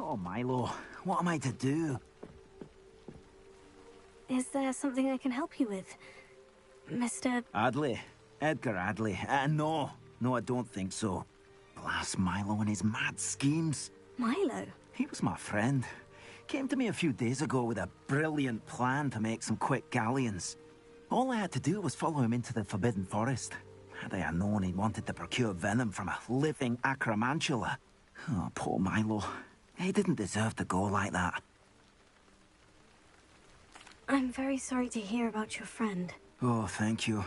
Oh, Milo, what am I to do? Is there something I can help you with, Mr. Adley. Edgar Adley. No, I don't think so. Blast Milo and his mad schemes. Milo? He was my friend. Came to me a few days ago with a brilliant plan to make some quick galleons. All I had to do was follow him into the Forbidden Forest. Had I known he wanted to procure venom from a living acromantula. Oh, poor Milo. He didn't deserve to go like that. I'm very sorry to hear about your friend. Oh, thank you.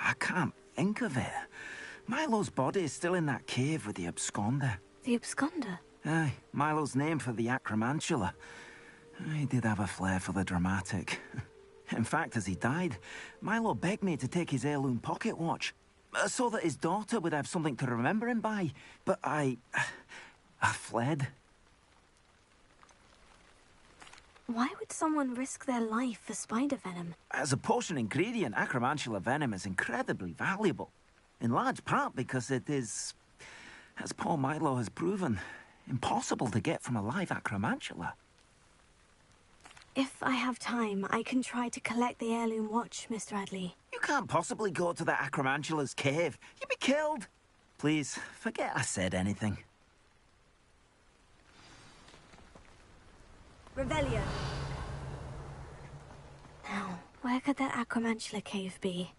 I can't think of it. Milo's body is still in that cave with the absconder. The absconder? Aye, Milo's name for the acromantula. He did have a flair for the dramatic. In fact, as he died, Milo begged me to take his heirloom pocket watch, so that his daughter would have something to remember him by. But I fled. Why would someone risk their life for spider venom? As a potion ingredient, acromantula venom is incredibly valuable. In large part because it is, as poor Milo has proven, impossible to get from a live acromantula. If I have time, I can try to collect the heirloom watch, Mr. Adley. You can't possibly go to the acromantula's cave. You'd be killed. Please, forget I said anything. Revelio. Now, where could that acromantula cave be?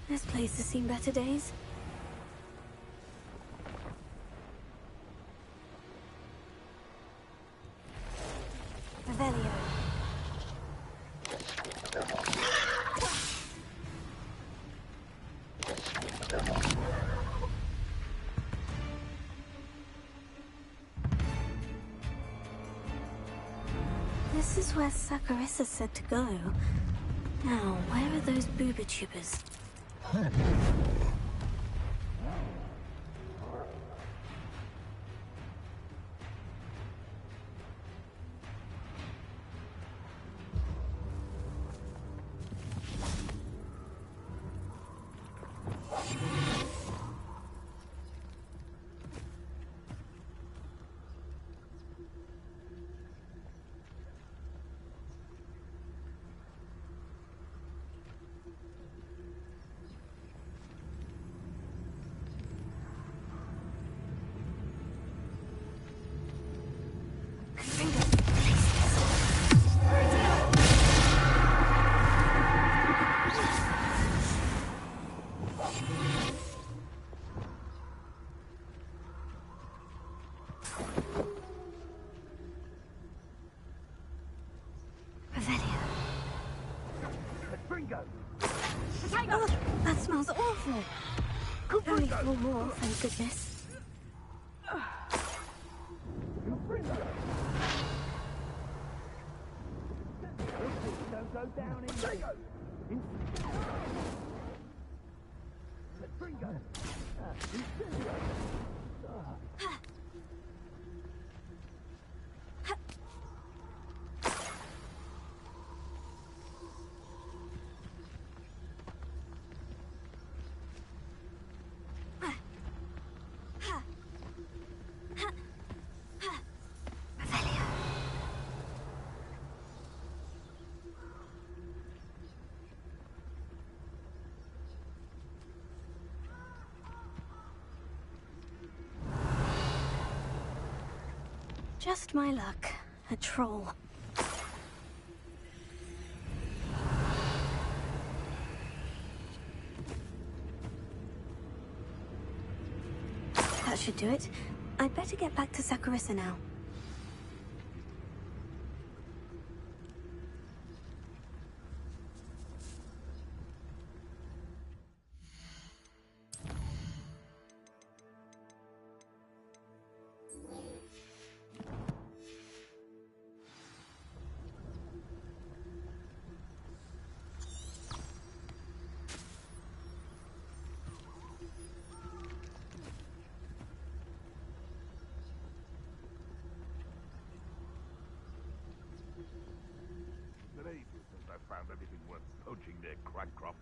This place has seen better days. Revelio. This is where Saccharissa said to go. Now, where are those booba tubers? Oh, that smells awful. Only 4 more, thank goodness. Don't go down in there. Just my luck. A troll. That should do it. I'd better get back to Sakurissa now. Been ages since I found anything worth poaching near Crancroft.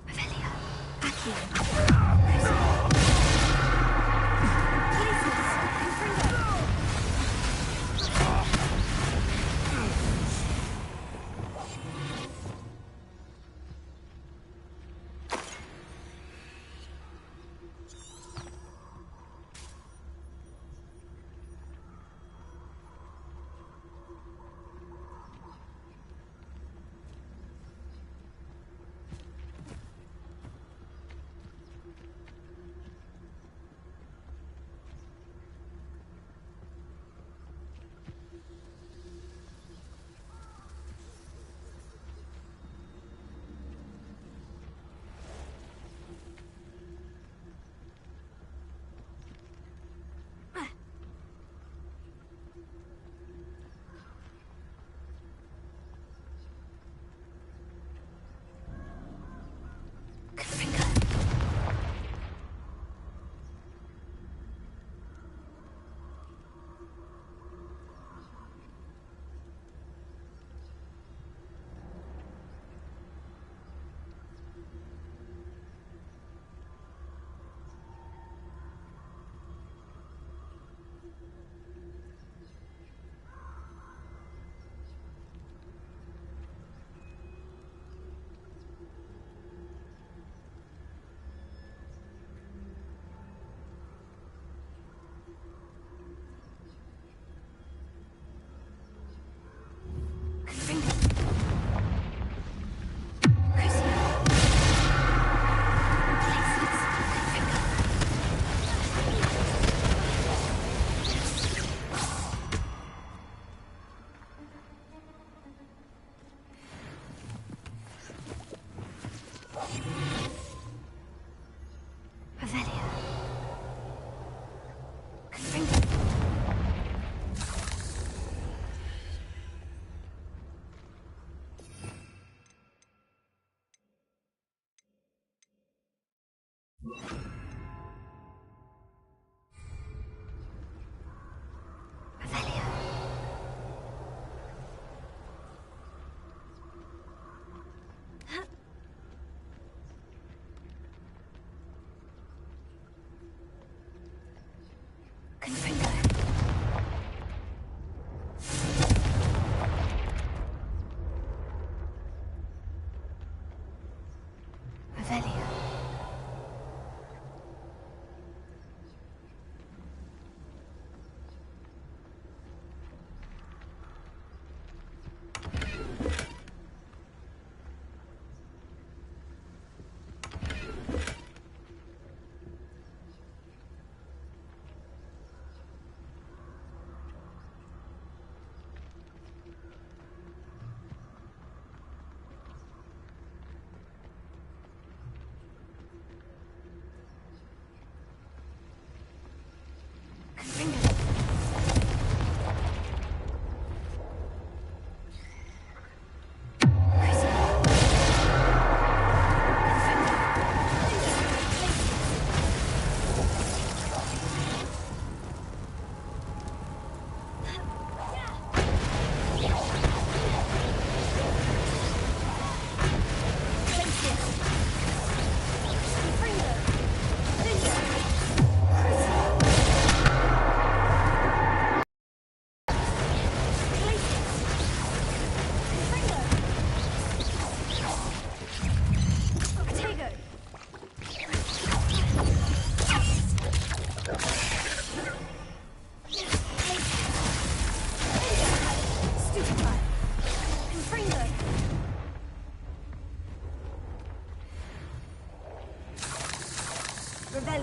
Revelio. Accio.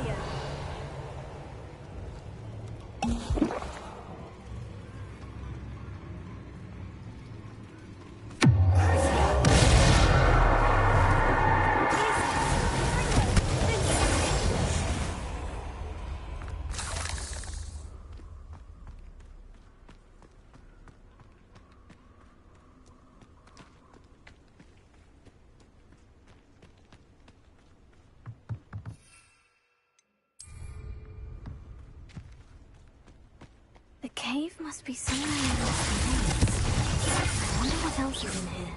Revelio. The cave must be somewhere in this maze. I wonder what else is in here.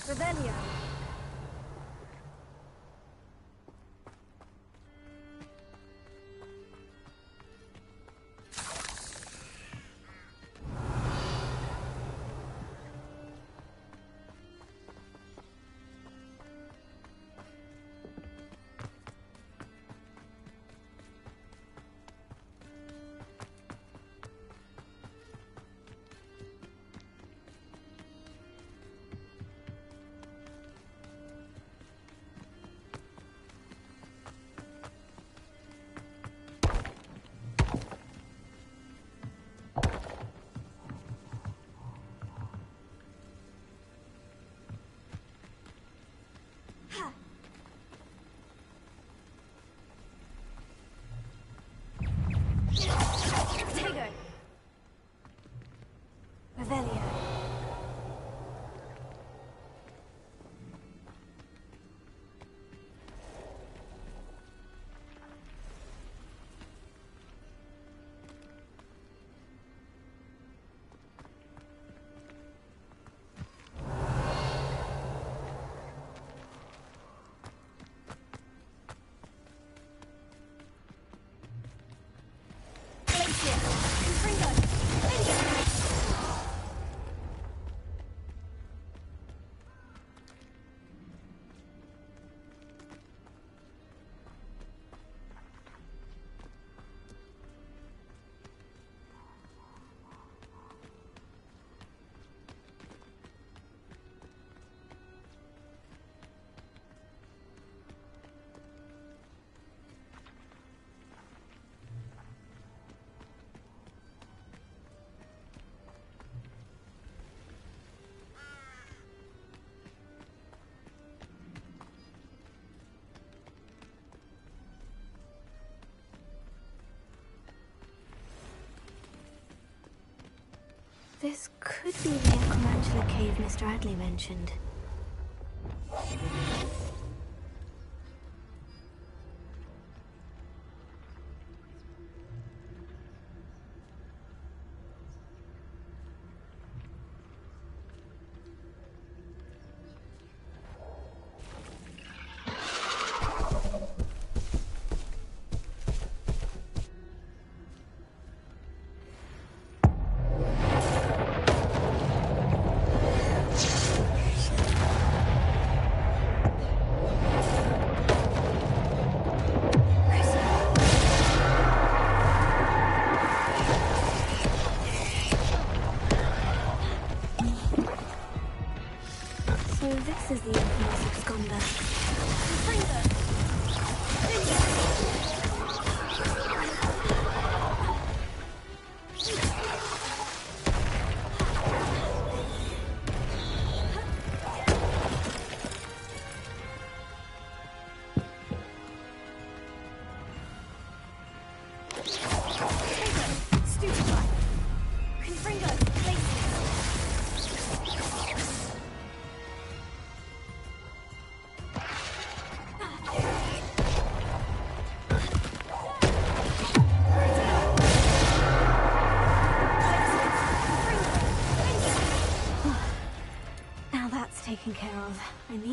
Revelio. Revelio. This could be the Necromantula cave Mr. Adley mentioned.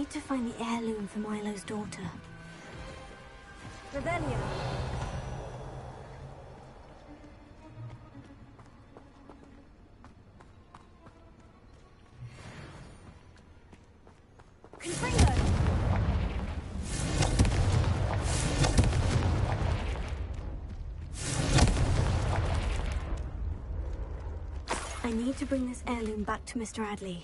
need to find the heirloom for Milo's daughter. Revelio. Confringo. I need to bring this heirloom back to Mr. Adley.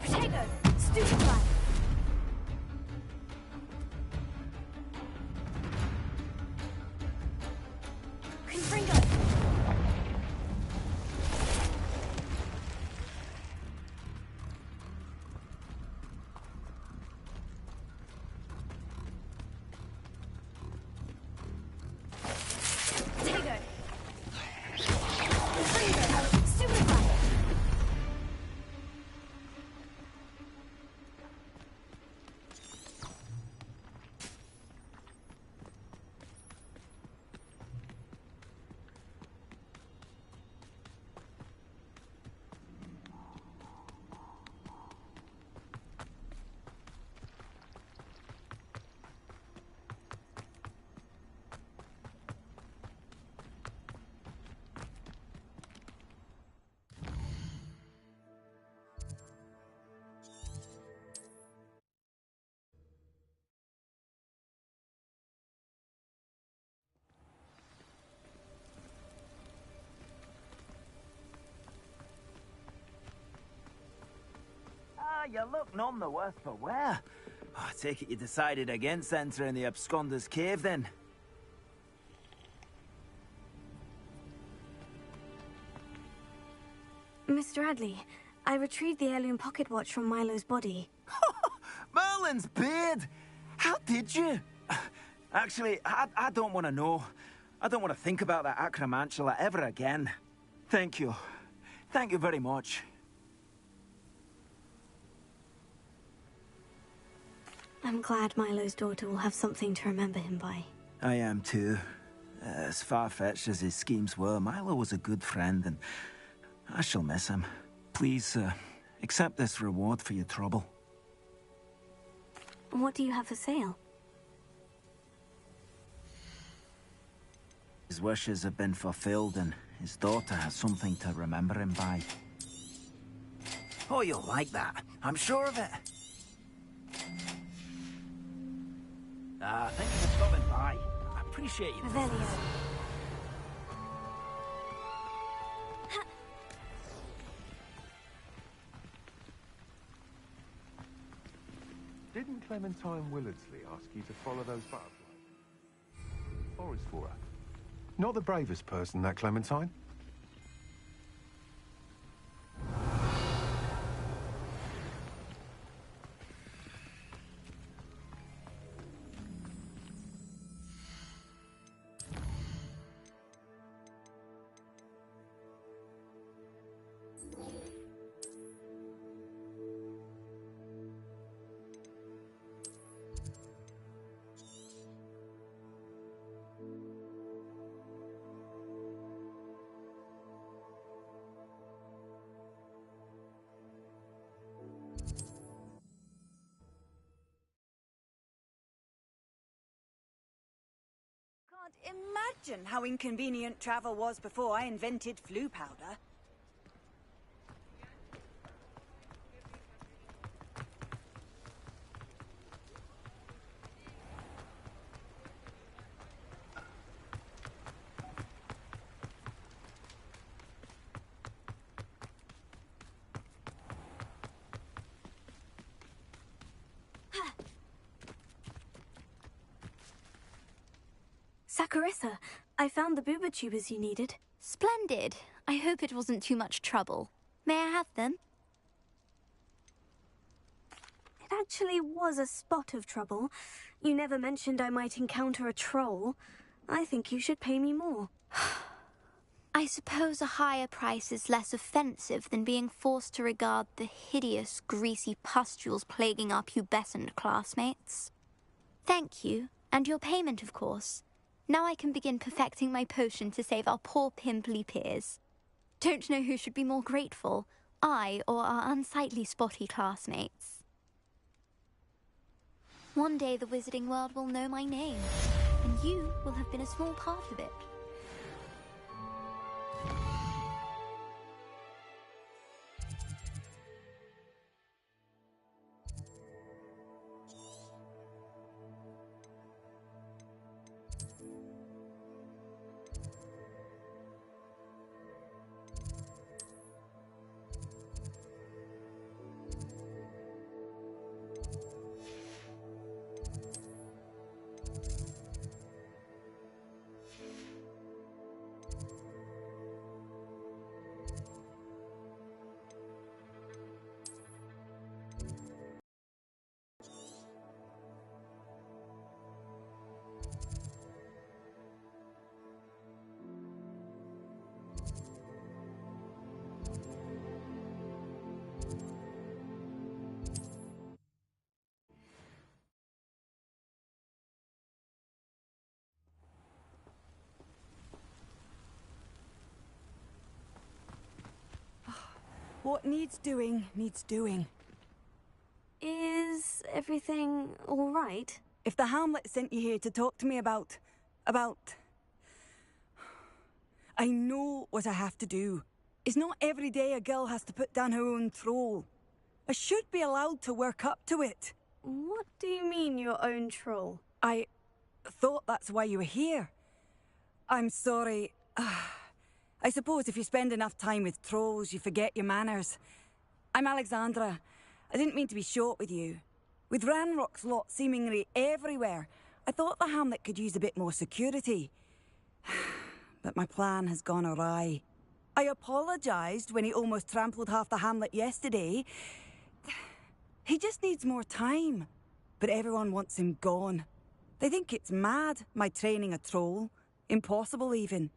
Protego! Stupefy! Confringo! Protego! Confringo! Stupefy! Ah, you look none the worse for wear. Oh, I take it you decided against entering the Absconder's Cave, then? Mr. Adley, I retrieved the heirloom pocket watch from Milo's body. Merlin's beard! How did you? Actually, I don't want to know. I don't want to think about that acromantula ever again. Thank you. Thank you very much. I'm glad Milo's daughter will have something to remember him by. I am too. As far-fetched as his schemes were, Milo was a good friend, and I shall miss him. Please, accept this reward for your trouble. What do you have for sale? His wishes have been fulfilled, and his daughter has something to remember him by. Oh, you'll like that. I'm sure of it. Thank you for stopping by. I appreciate you. Revelio. Didn't Clementine Willardsley ask you to follow those butterflies? Forest for her. Not the bravest person, that Clementine. Can't imagine how inconvenient travel was before I invented flu powder. Saccharissa, I found the booba tubers you needed. Splendid. I hope it wasn't too much trouble. May I have them? It actually was a spot of trouble. You never mentioned I might encounter a troll. I think you should pay me more. I suppose a higher price is less offensive than being forced to regard the hideous, greasy pustules plaguing our pubescent classmates. Thank you, and your payment, of course. Now I can begin perfecting my potion to save our poor pimply peers. Don't know who should be more grateful, I or our unsightly spotty classmates. One day the wizarding world will know my name, and you will have been a small part of it. What needs doing, needs doing. Is everything all right? If the Hamlet sent you here to talk to me about... I know what I have to do. It's not every day a girl has to put down her own troll. I should be allowed to work up to it. What do you mean, your own troll? I thought that's why you were here. I'm sorry. I suppose if you spend enough time with trolls, you forget your manners. I'm Alexandra. I didn't mean to be short with you. With Ranrock's lot seemingly everywhere, I thought the hamlet could use a bit more security. But my plan has gone awry. I apologised when he almost trampled half the hamlet yesterday. He just needs more time. But everyone wants him gone. They think it's mad, my training a troll. Impossible, even.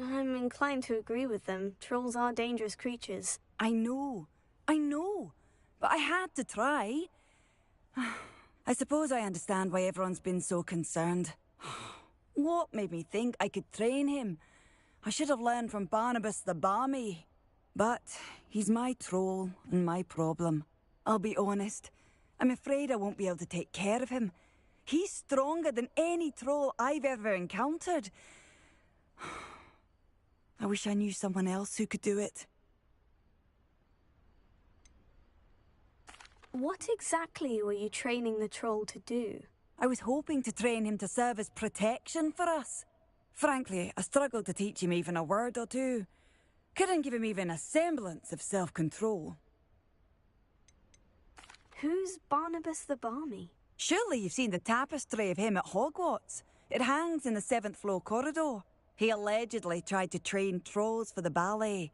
I'm inclined to agree with them. Trolls are dangerous creatures. I know. But I had to try. I suppose I understand why everyone's been so concerned. What made me think I could train him? I should have learned from Barnabas the Barmy. But he's my troll and my problem. I'll be honest. I'm afraid I won't be able to take care of him. He's stronger than any troll I've ever encountered. I wish I knew someone else who could do it. What exactly were you training the troll to do? I was hoping to train him to serve as protection for us. Frankly, I struggled to teach him even a word or two. Couldn't give him even a semblance of self-control. Who's Barnabas the Barmy? Surely you've seen the tapestry of him at Hogwarts. It hangs in the 7th floor corridor. He allegedly tried to train trolls for the ballet.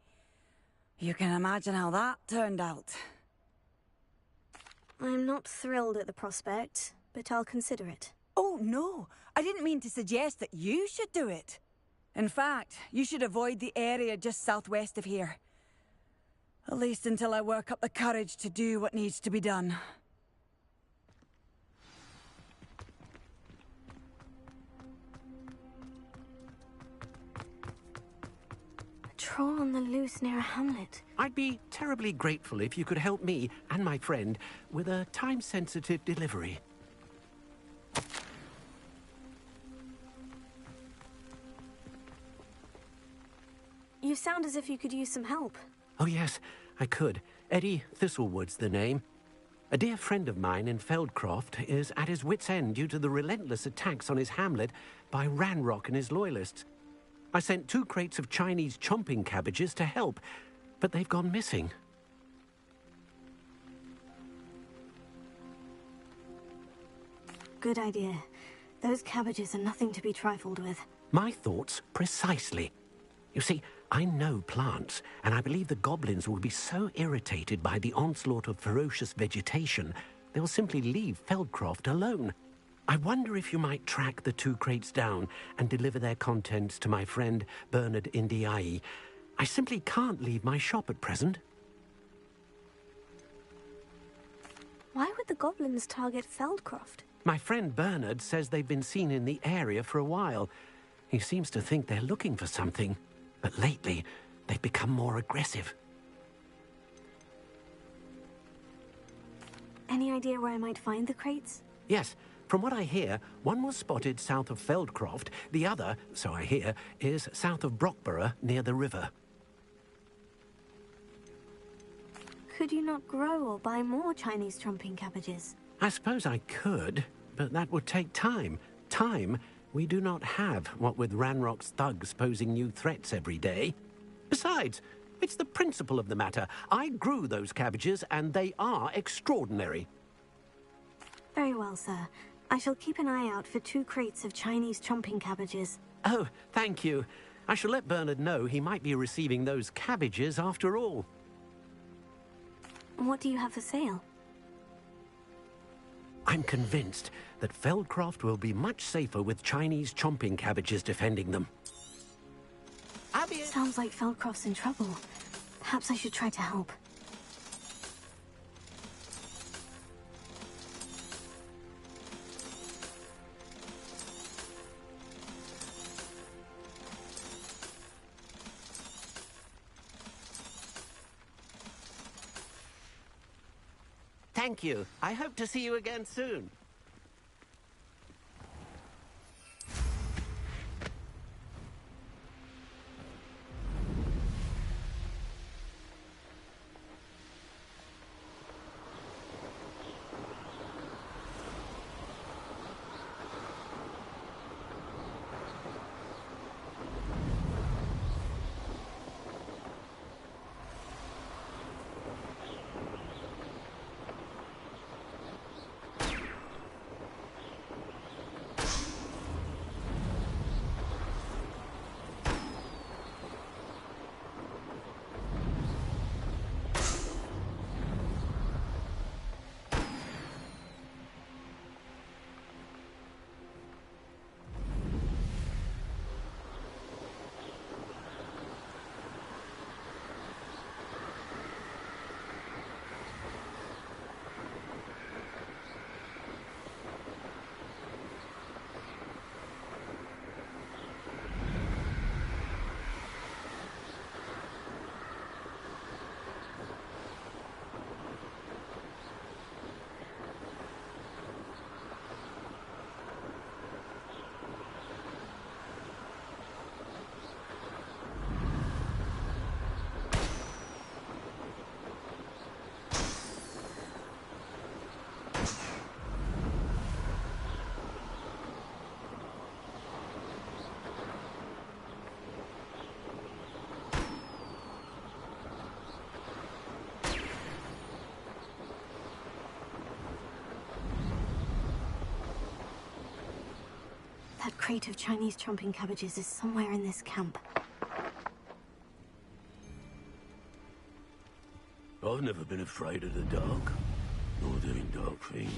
You can imagine how that turned out. I'm not thrilled at the prospect, but I'll consider it. Oh, no. I didn't mean to suggest that you should do it. In fact, you should avoid the area just southwest of here. At least until I work up the courage to do what needs to be done. Troll on the loose near a hamlet. I'd be terribly grateful if you could help me and my friend with a time-sensitive delivery. You sound as if you could use some help. Oh yes, I could. Eddie Thistlewood's the name. A dear friend of mine in Feldcroft is at his wit's end due to the relentless attacks on his hamlet by Ranrock and his loyalists. I sent 2 crates of Chinese chomping cabbages to help, but they've gone missing. Good idea. Those cabbages are nothing to be trifled with. My thoughts precisely. You see, I know plants, and I believe the goblins will be so irritated by the onslaught of ferocious vegetation, they'll simply leave Feldcroft alone. I wonder if you might track the 2 crates down and deliver their contents to my friend Bernard Indiai. I simply can't leave my shop at present. Why would the goblins target Feldcroft? My friend Bernard says they've been seen in the area for a while. He seems to think they're looking for something, but lately they've become more aggressive. Any idea where I might find the crates? Yes, from what I hear, one was spotted south of Feldcroft, the other, so I hear, is south of Brockborough near the river. Could you not grow or buy more Chinese trumping cabbages? I suppose I could, but that would take time. Time we do not have, what with Ranrock's thugs posing new threats every day. Besides, it's the principle of the matter. I grew those cabbages, and they are extraordinary. Very well, sir. I shall keep an eye out for 2 crates of Chinese trumping cabbages. Oh, thank you. I shall let Bernard know he might be receiving those cabbages after all. What do you have for sale? I'm convinced that Feldcroft will be much safer with Chinese chomping cabbages defending them. Sounds like Feldcroft's in trouble. Perhaps I should try to help. Thank you. I hope to see you again soon. That crate of Chinese chomping cabbages is somewhere in this camp. I've never been afraid of the dark, nor doing dark things.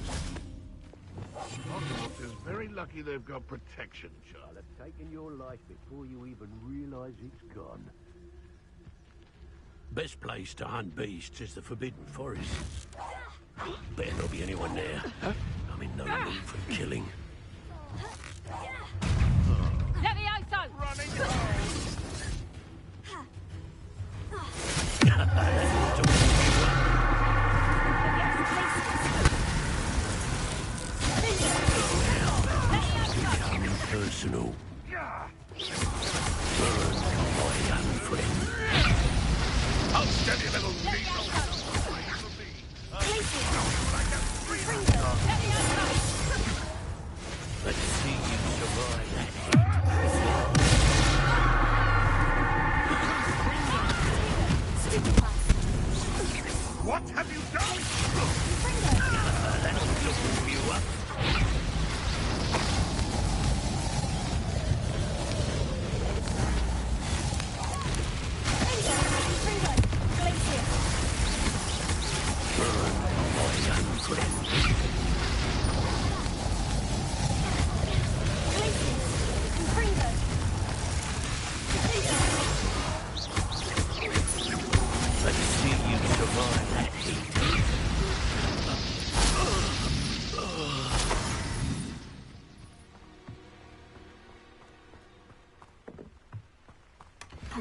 Hogwarts is very lucky they've got protection, Charlie. They've taken your life before you even realise it's gone. Best place to hunt beasts is the Forbidden Forest. Better not be anyone there. I'm in no mood for killing. Levioso! Running Personal. Burn, my young friend. I'll steady a little diesel. Let's see you survive that. What have you done? That'll double you up.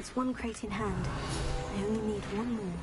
That's one crate in hand. I only need one more.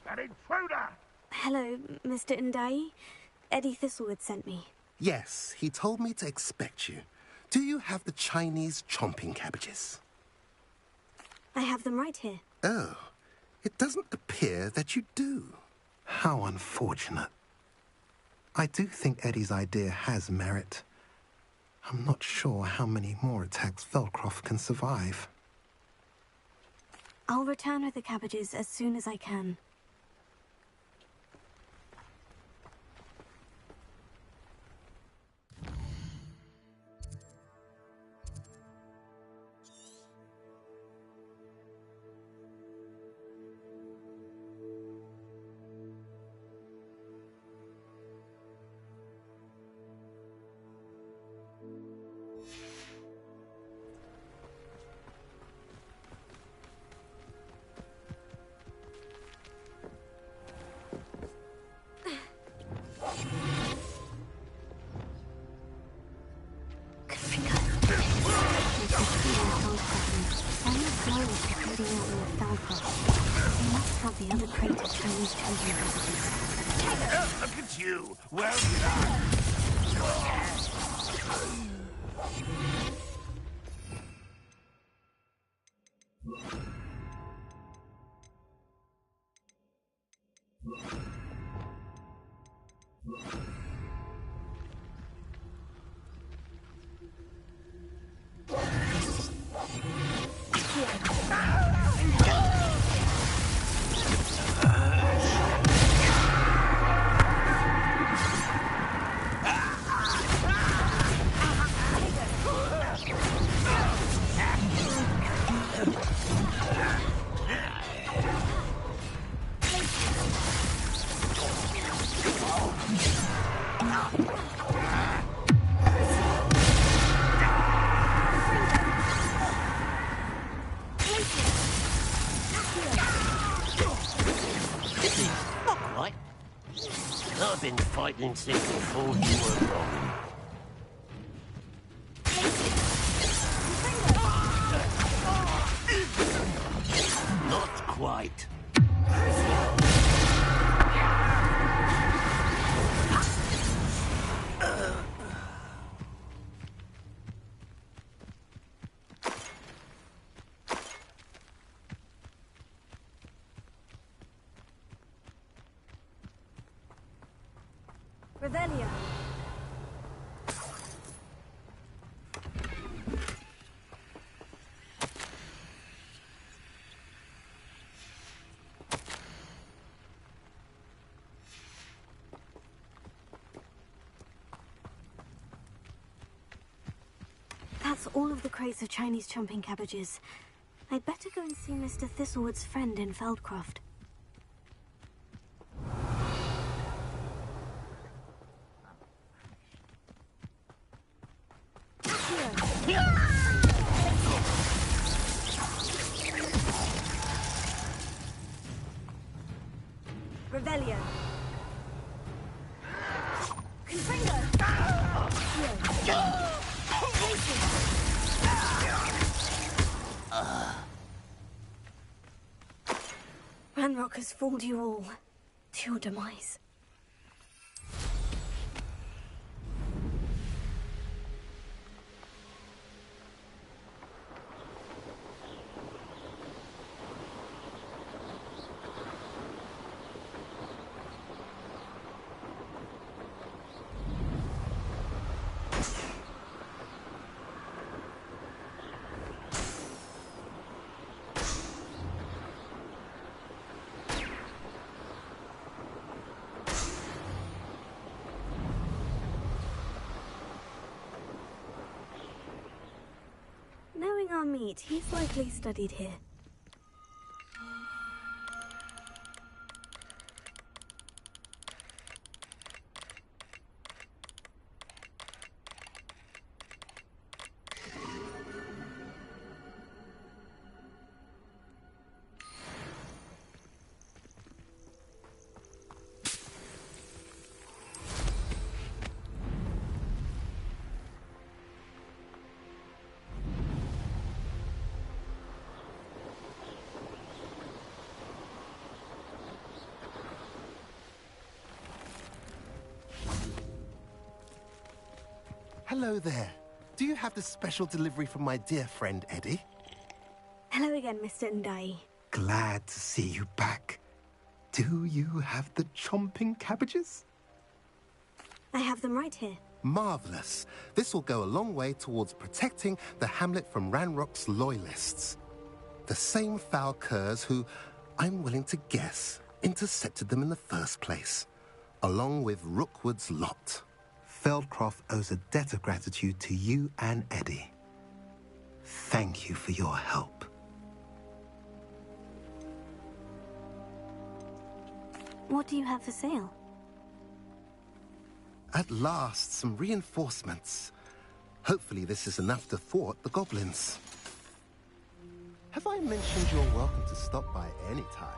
An intruder! Hello, Mr. Ndai. Eddie Thistlewood sent me. Yes, he told me to expect you. Do you have the Chinese chomping cabbages? I have them right here. Oh, it doesn't appear that you do. How unfortunate. I do think Eddie's idea has merit. I'm not sure how many more attacks Feldcroft can survive. I'll return with the cabbages as soon as I can. The other crate of Chinese chomping cabbages. Look at you! Well done! I've been fighting since before you were born. Not quite. Revelia. That's all of the crates of Chinese chomping cabbages. I'd better go and see Mr. Thistlewood's friend in Feldcroft. Revelio. Confringo. Ranrock has fooled you all to your demise. our meet. He's likely studied here. Hello there. Do you have the special delivery from my dear friend Eddie? Hello again, Mr. Ndai. Glad to see you back. Do you have the chomping cabbages? I have them right here. Marvelous. This will go a long way towards protecting the hamlet from Ranrock's loyalists. The same foul curs who, I'm willing to guess, intercepted them in the first place, along with Rookwood's lot. Feldcroft owes a debt of gratitude to you and Eddie. Thank you for your help. What do you have for sale? At last, some reinforcements. Hopefully this is enough to thwart the goblins. Have I mentioned you're welcome to stop by any time?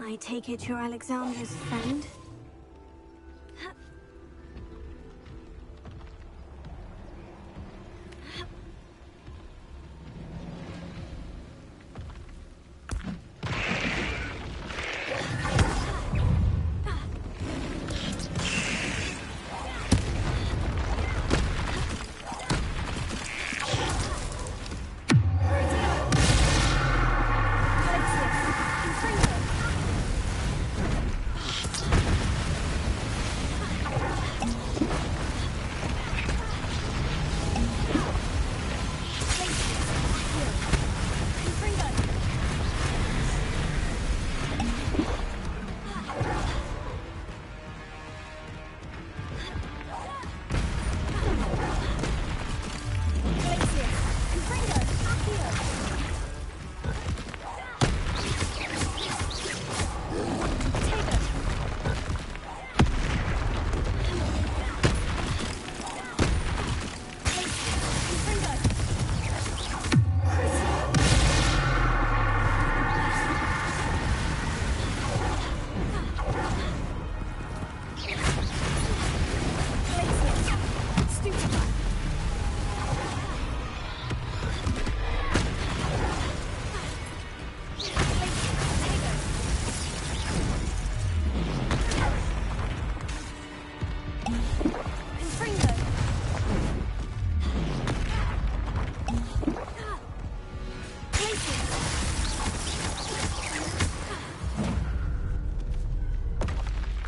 I take it you're Alexandra's friend?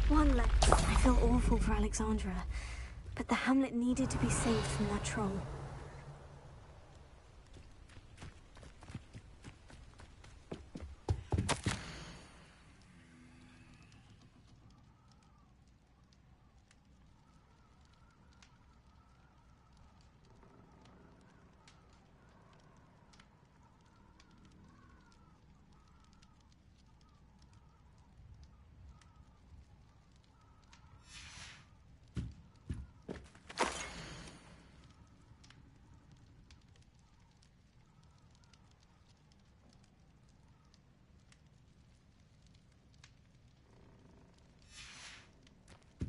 One left. I feel awful for Alexandra, but the hamlet needed to be saved from that troll.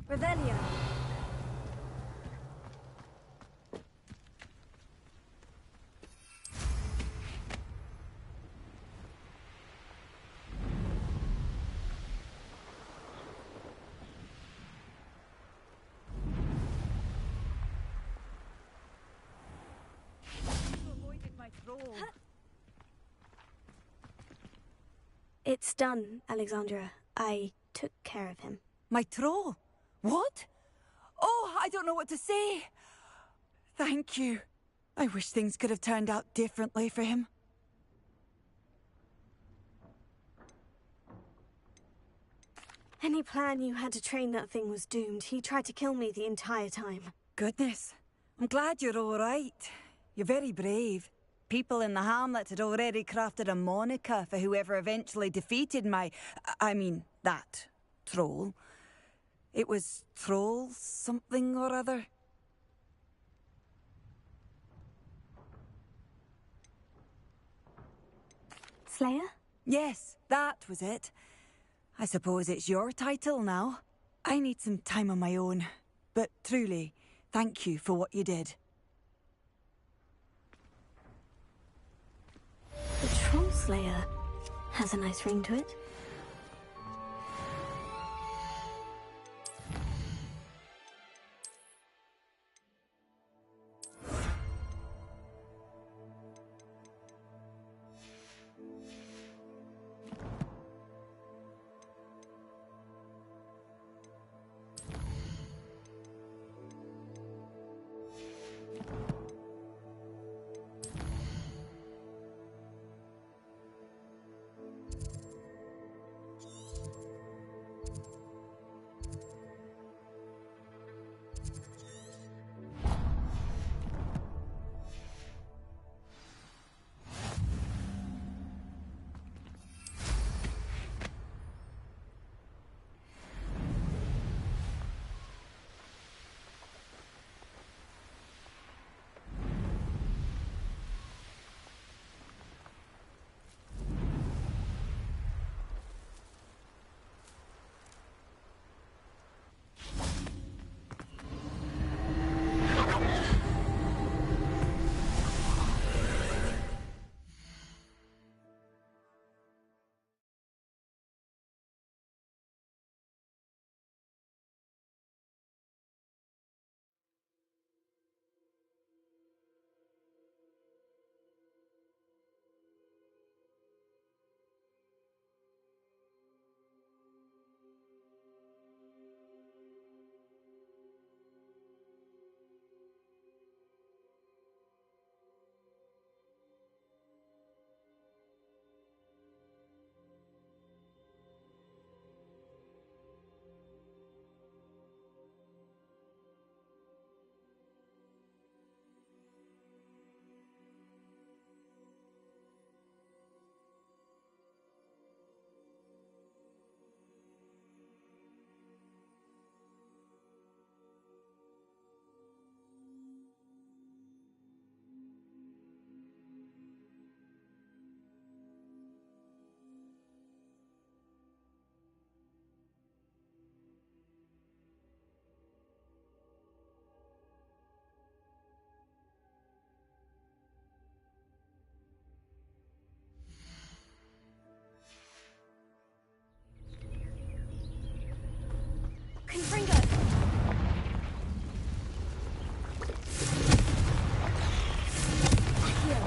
Revelio. troll. It's done, Alexandra. I took care of him. My troll? What? Oh, I don't know what to say. Thank you. I wish things could have turned out differently for him. Any plan you had to train that thing was doomed. He tried to kill me the entire time. Goodness. I'm glad you're all right. You're very brave. People in the hamlet had already crafted a moniker for whoever eventually defeated that troll. It was Troll something or other. Slayer? Yes, that was it. I suppose it's your title now. I need some time on my own. But truly, thank you for what you did. The Troll Slayer has a nice ring to it. Confringo! Here,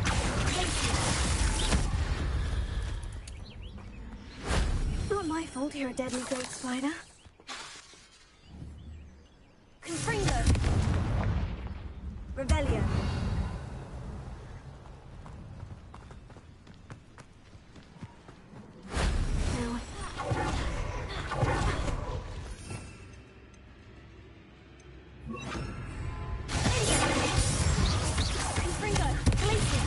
not my fault you're a deadly ghost spider. Confringo! Rebellion! Now... Confringo! Glacier!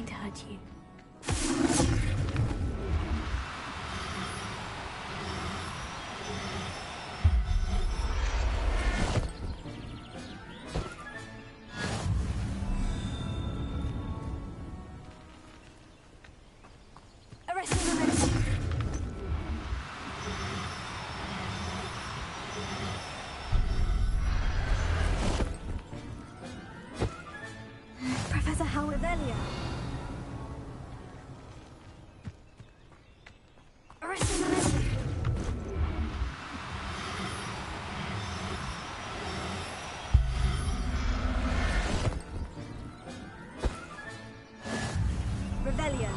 trying to hurt you. Professor Howivelia. Arresting the lady. Revelio.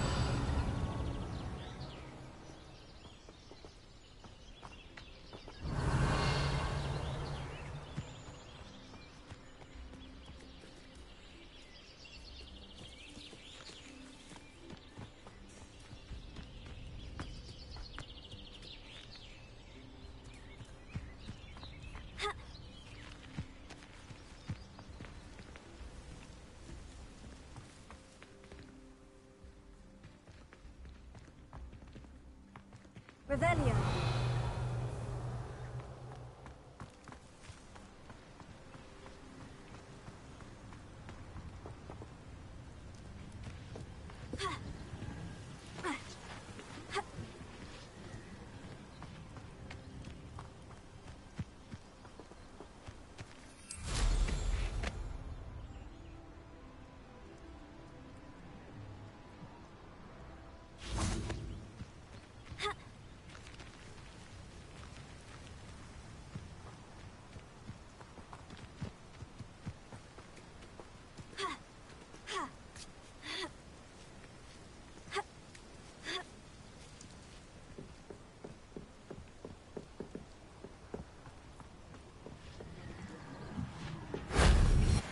Revelio.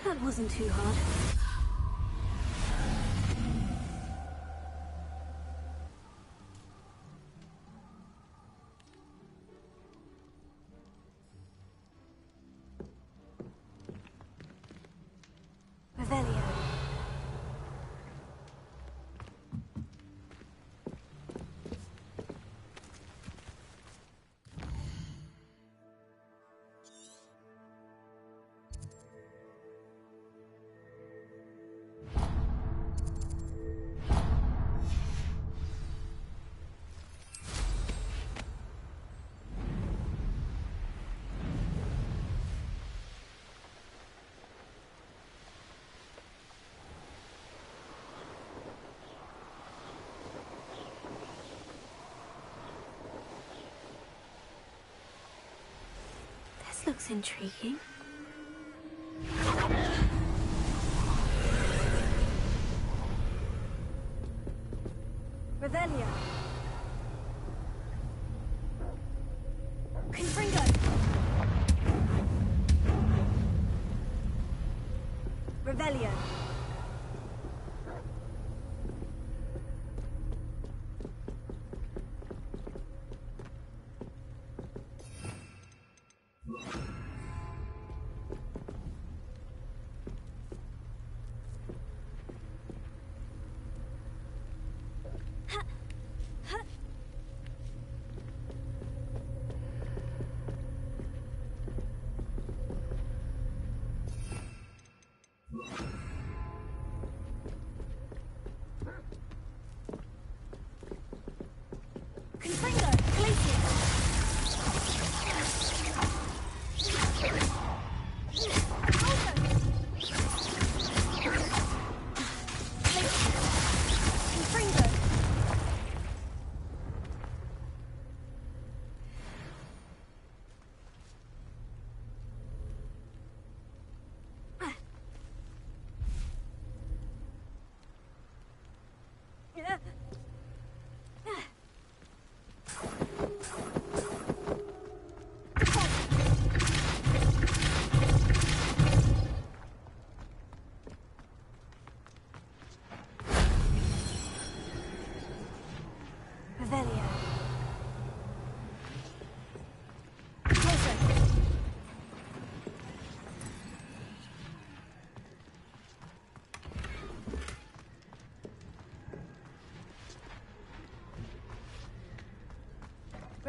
That wasn't too hard. Revelio. This looks intriguing. Revelio. Confringo. Revelio.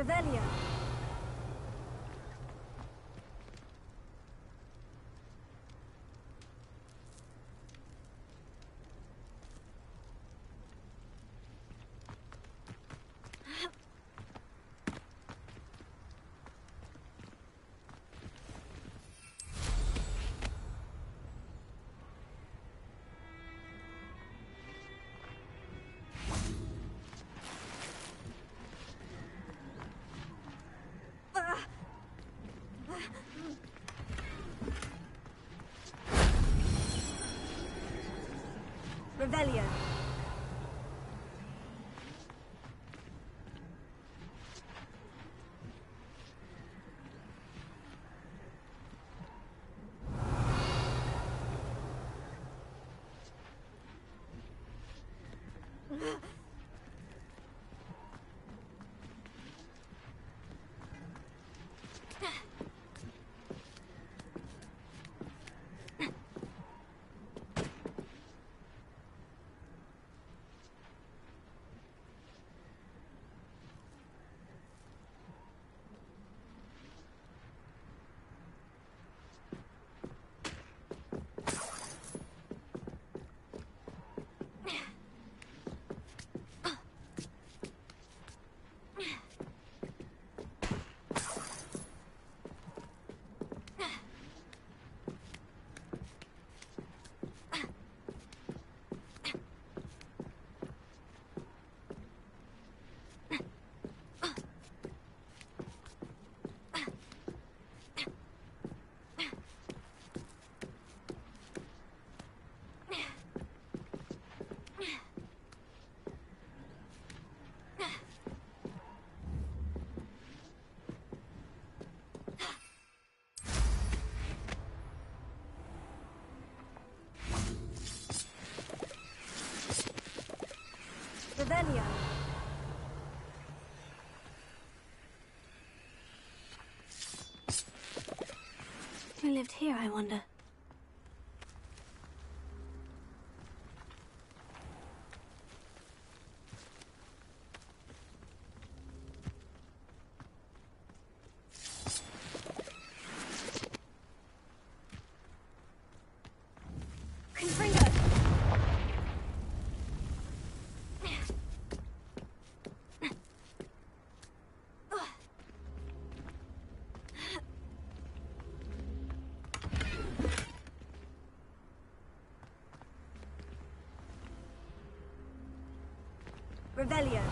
Revelio. Revelio. Revelio. Who lived here, I wonder? Revelio.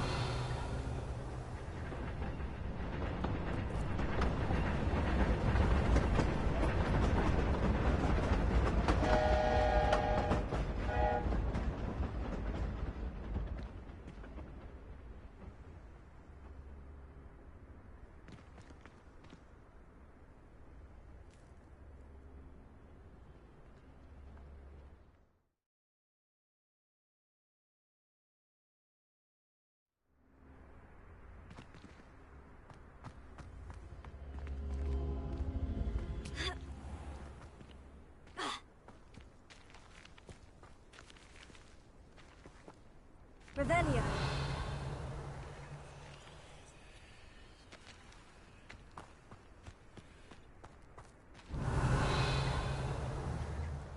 Revelio.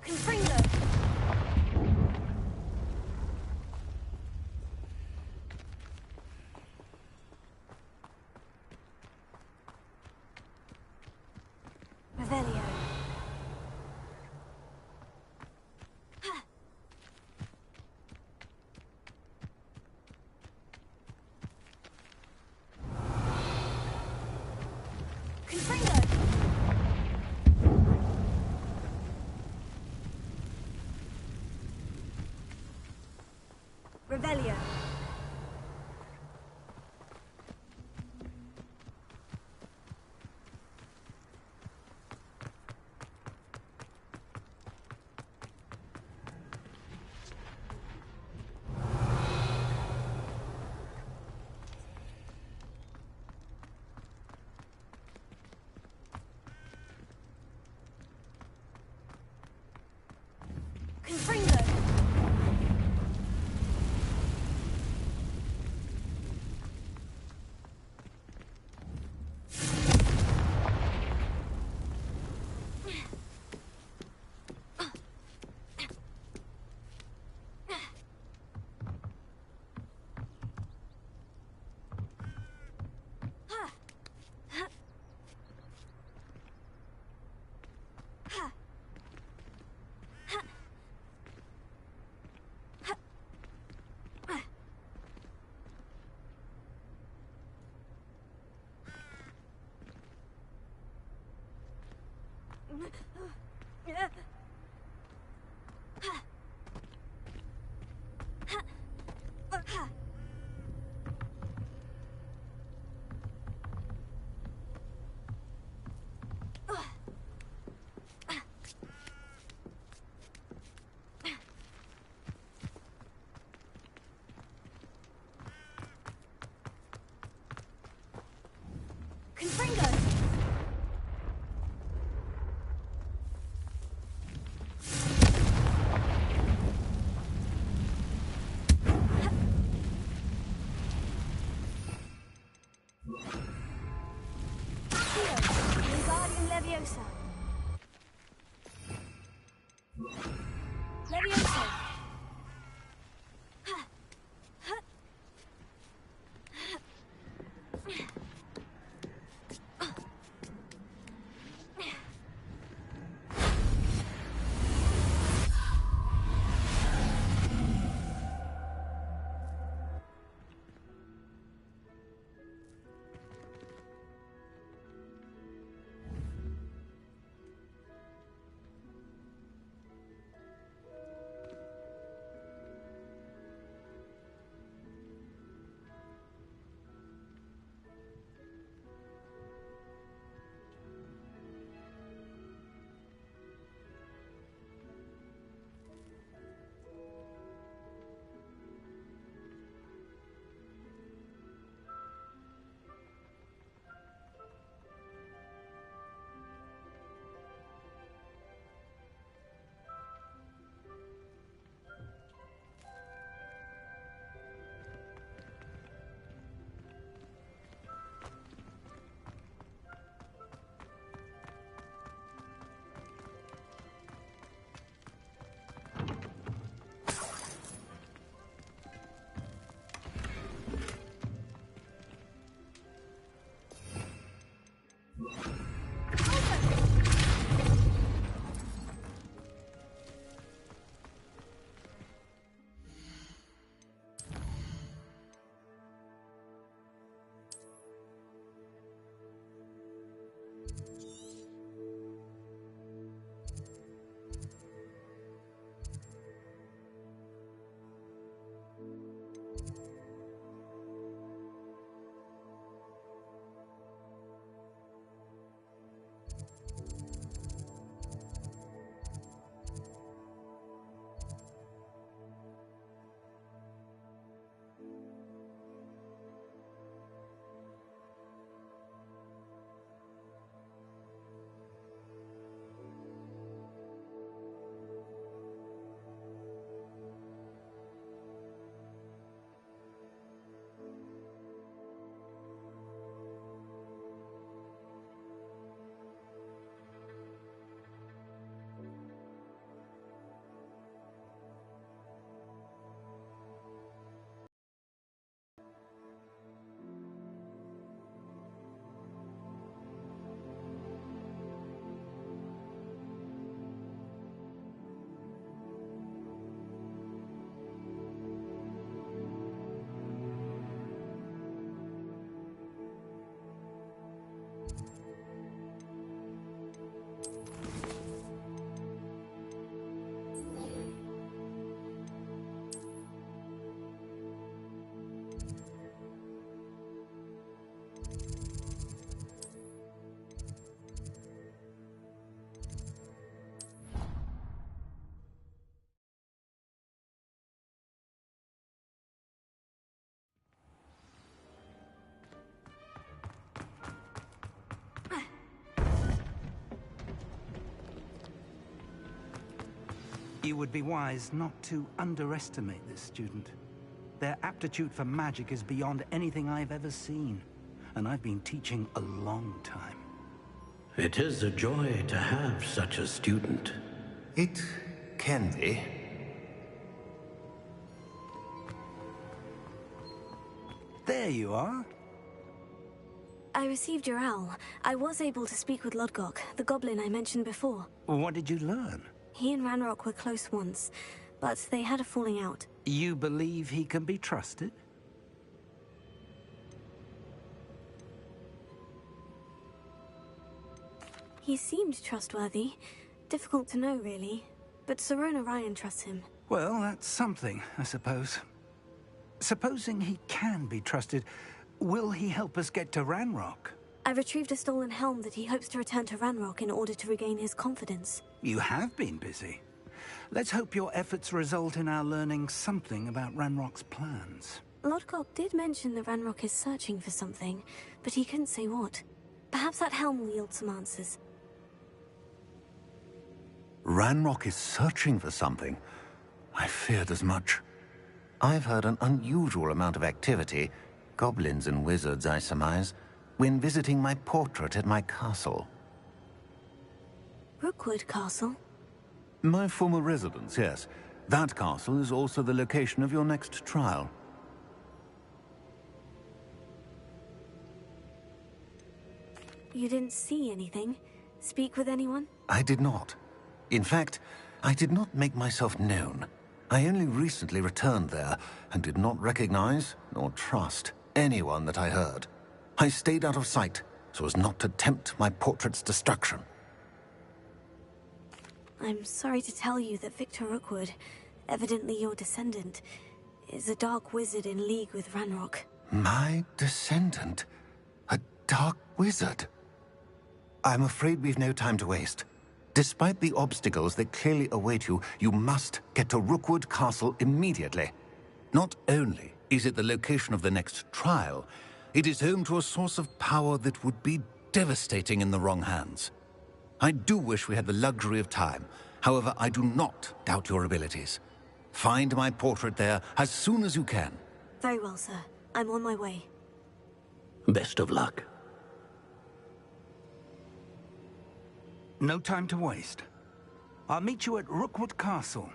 Confringo. Revelio. Revelio. Confringo. Leviosa. Leviosa. You would be wise not to underestimate this student. Their aptitude for magic is beyond anything I've ever seen, and I've been teaching a long time. It is a joy to have such a student. It can be. There you are. I received your owl. I was able to speak with Lodgok, the goblin I mentioned before. What did you learn? He and Ranrock were close once, but they had a falling out. You believe he can be trusted? He seemed trustworthy. Difficult to know, really. But Sirona Ryan trusts him. Well, that's something, I suppose. Supposing he can be trusted, will he help us get to Ranrock? I retrieved a stolen helm that he hopes to return to Ranrock in order to regain his confidence. You have been busy. Let's hope your efforts result in our learning something about Ranrock's plans. Lodgok did mention that Ranrock is searching for something, but he couldn't say what. Perhaps that helm will yield some answers. Ranrock is searching for something? I feared as much. I've heard an unusual amount of activity, goblins and wizards, I surmise, when visiting my portrait at my castle. Rookwood Castle? My former residence, yes. That castle is also the location of your next trial. You didn't see anything? Speak with anyone? I did not. In fact, I did not make myself known. I only recently returned there, and did not recognize, nor trust, anyone that I heard. I stayed out of sight, so as not to tempt my portrait's destruction. I'm sorry to tell you that Victor Rookwood, evidently your descendant, is a dark wizard in league with Ranrock. My descendant? A dark wizard? I'm afraid we've no time to waste. Despite the obstacles that clearly await you, you must get to Rookwood Castle immediately. Not only is it the location of the next trial, it is home to a source of power that would be devastating in the wrong hands. I do wish we had the luxury of time. However, I do not doubt your abilities. Find my portrait there as soon as you can. Very well, sir. I'm on my way. Best of luck. No time to waste. I'll meet you at Rookwood Castle.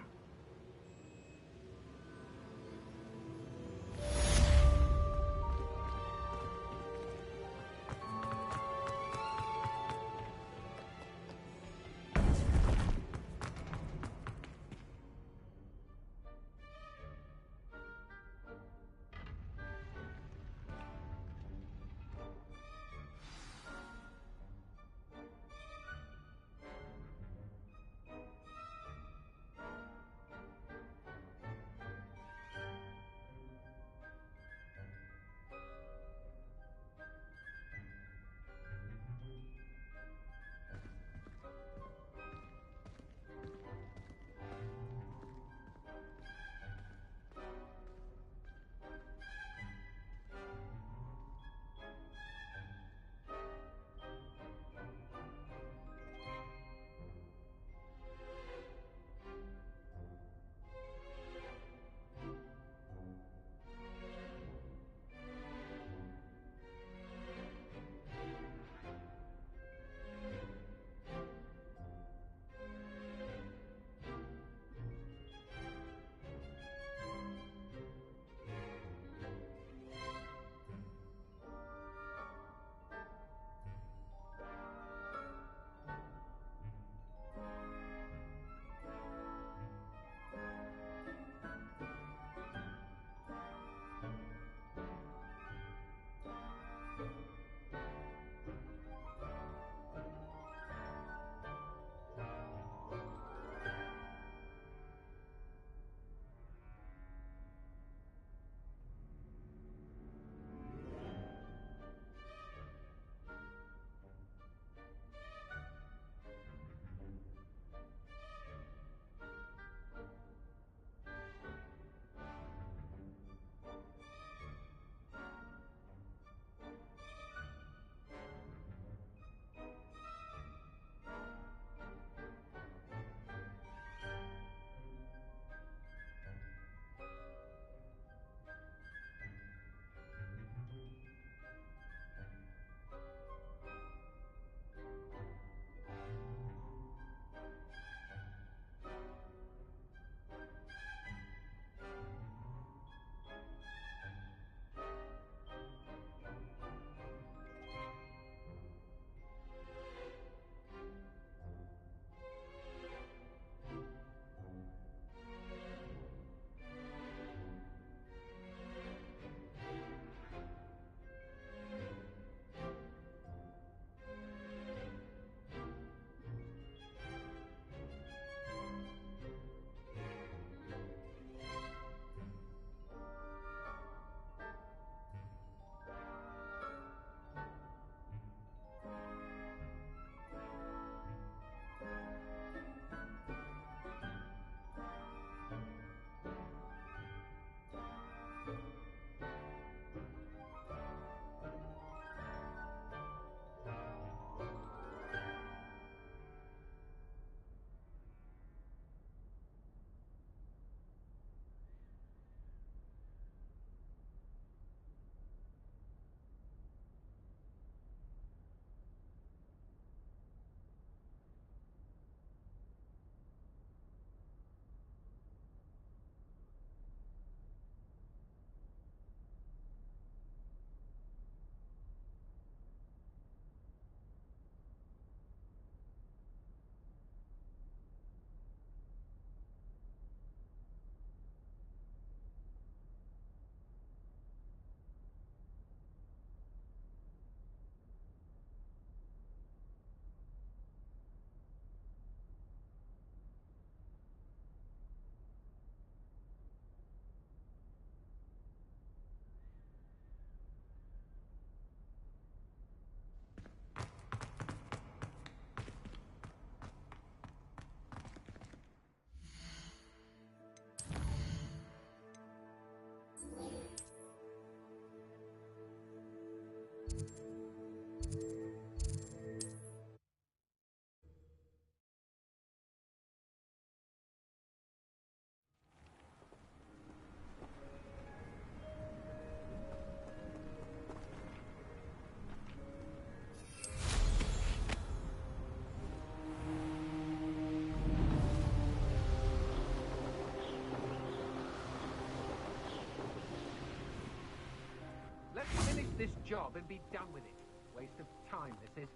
this job and be done with it. Waste of time, this is.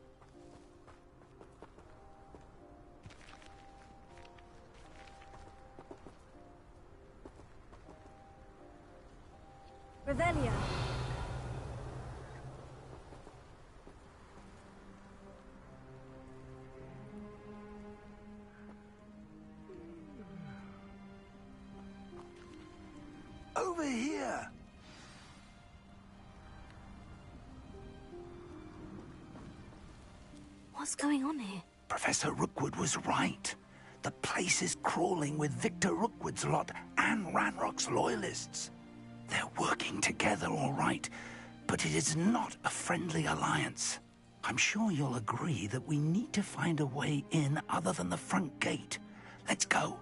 Revelio. Over here! What's going on here? Professor Rookwood was right. The place is crawling with Victor Rookwood's lot and Ranrock's loyalists. They're working together, all right, but it is not a friendly alliance. I'm sure you'll agree that we need to find a way in other than the front gate. Let's go.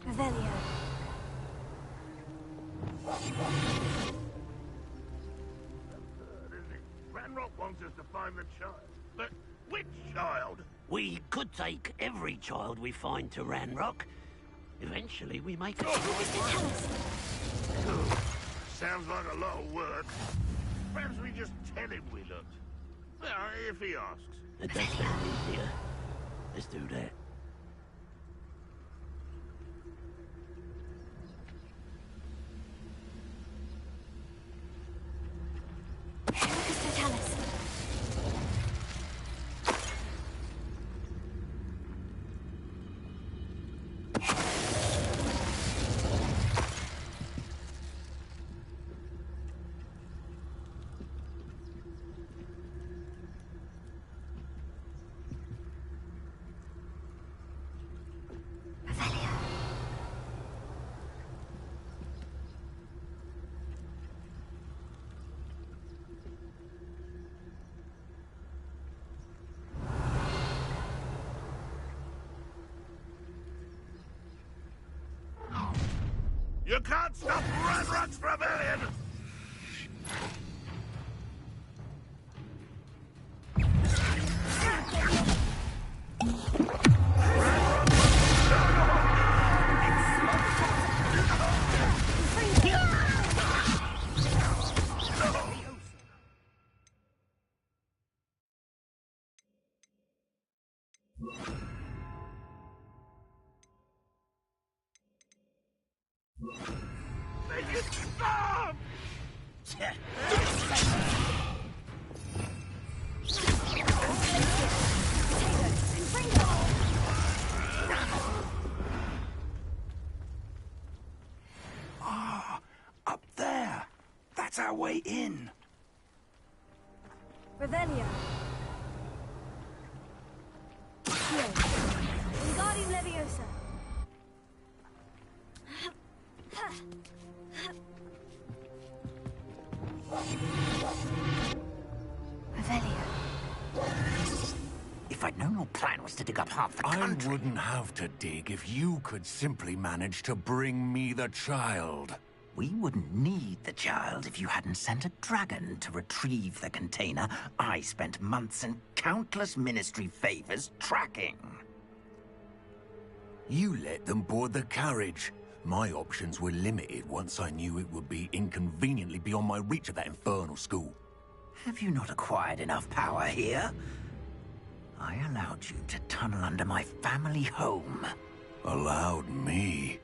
Revelio. Ranrock wants us to find the child. But which child? We could take every child we find to Ranrock. Eventually we make a Sounds like a lot of work. Perhaps we just tell him we looked. If he asks. That does sound easier. Let's do that. You can't stop Ranrock's rebellion! Make it stop! Ah, up there. That's our way in. Revelio. Here. closer. Revelio. If I'd known your plan was to dig up half the country... I wouldn't have to dig if you could simply manage to bring me the child. We wouldn't need the child if you hadn't sent a dragon to retrieve the container I spent months and countless ministry favors tracking. You let them board the carriage. My options were limited once I knew it would be inconveniently beyond my reach at that infernal school. Have you not acquired enough power here? I allowed you to tunnel under my family home. Allowed me?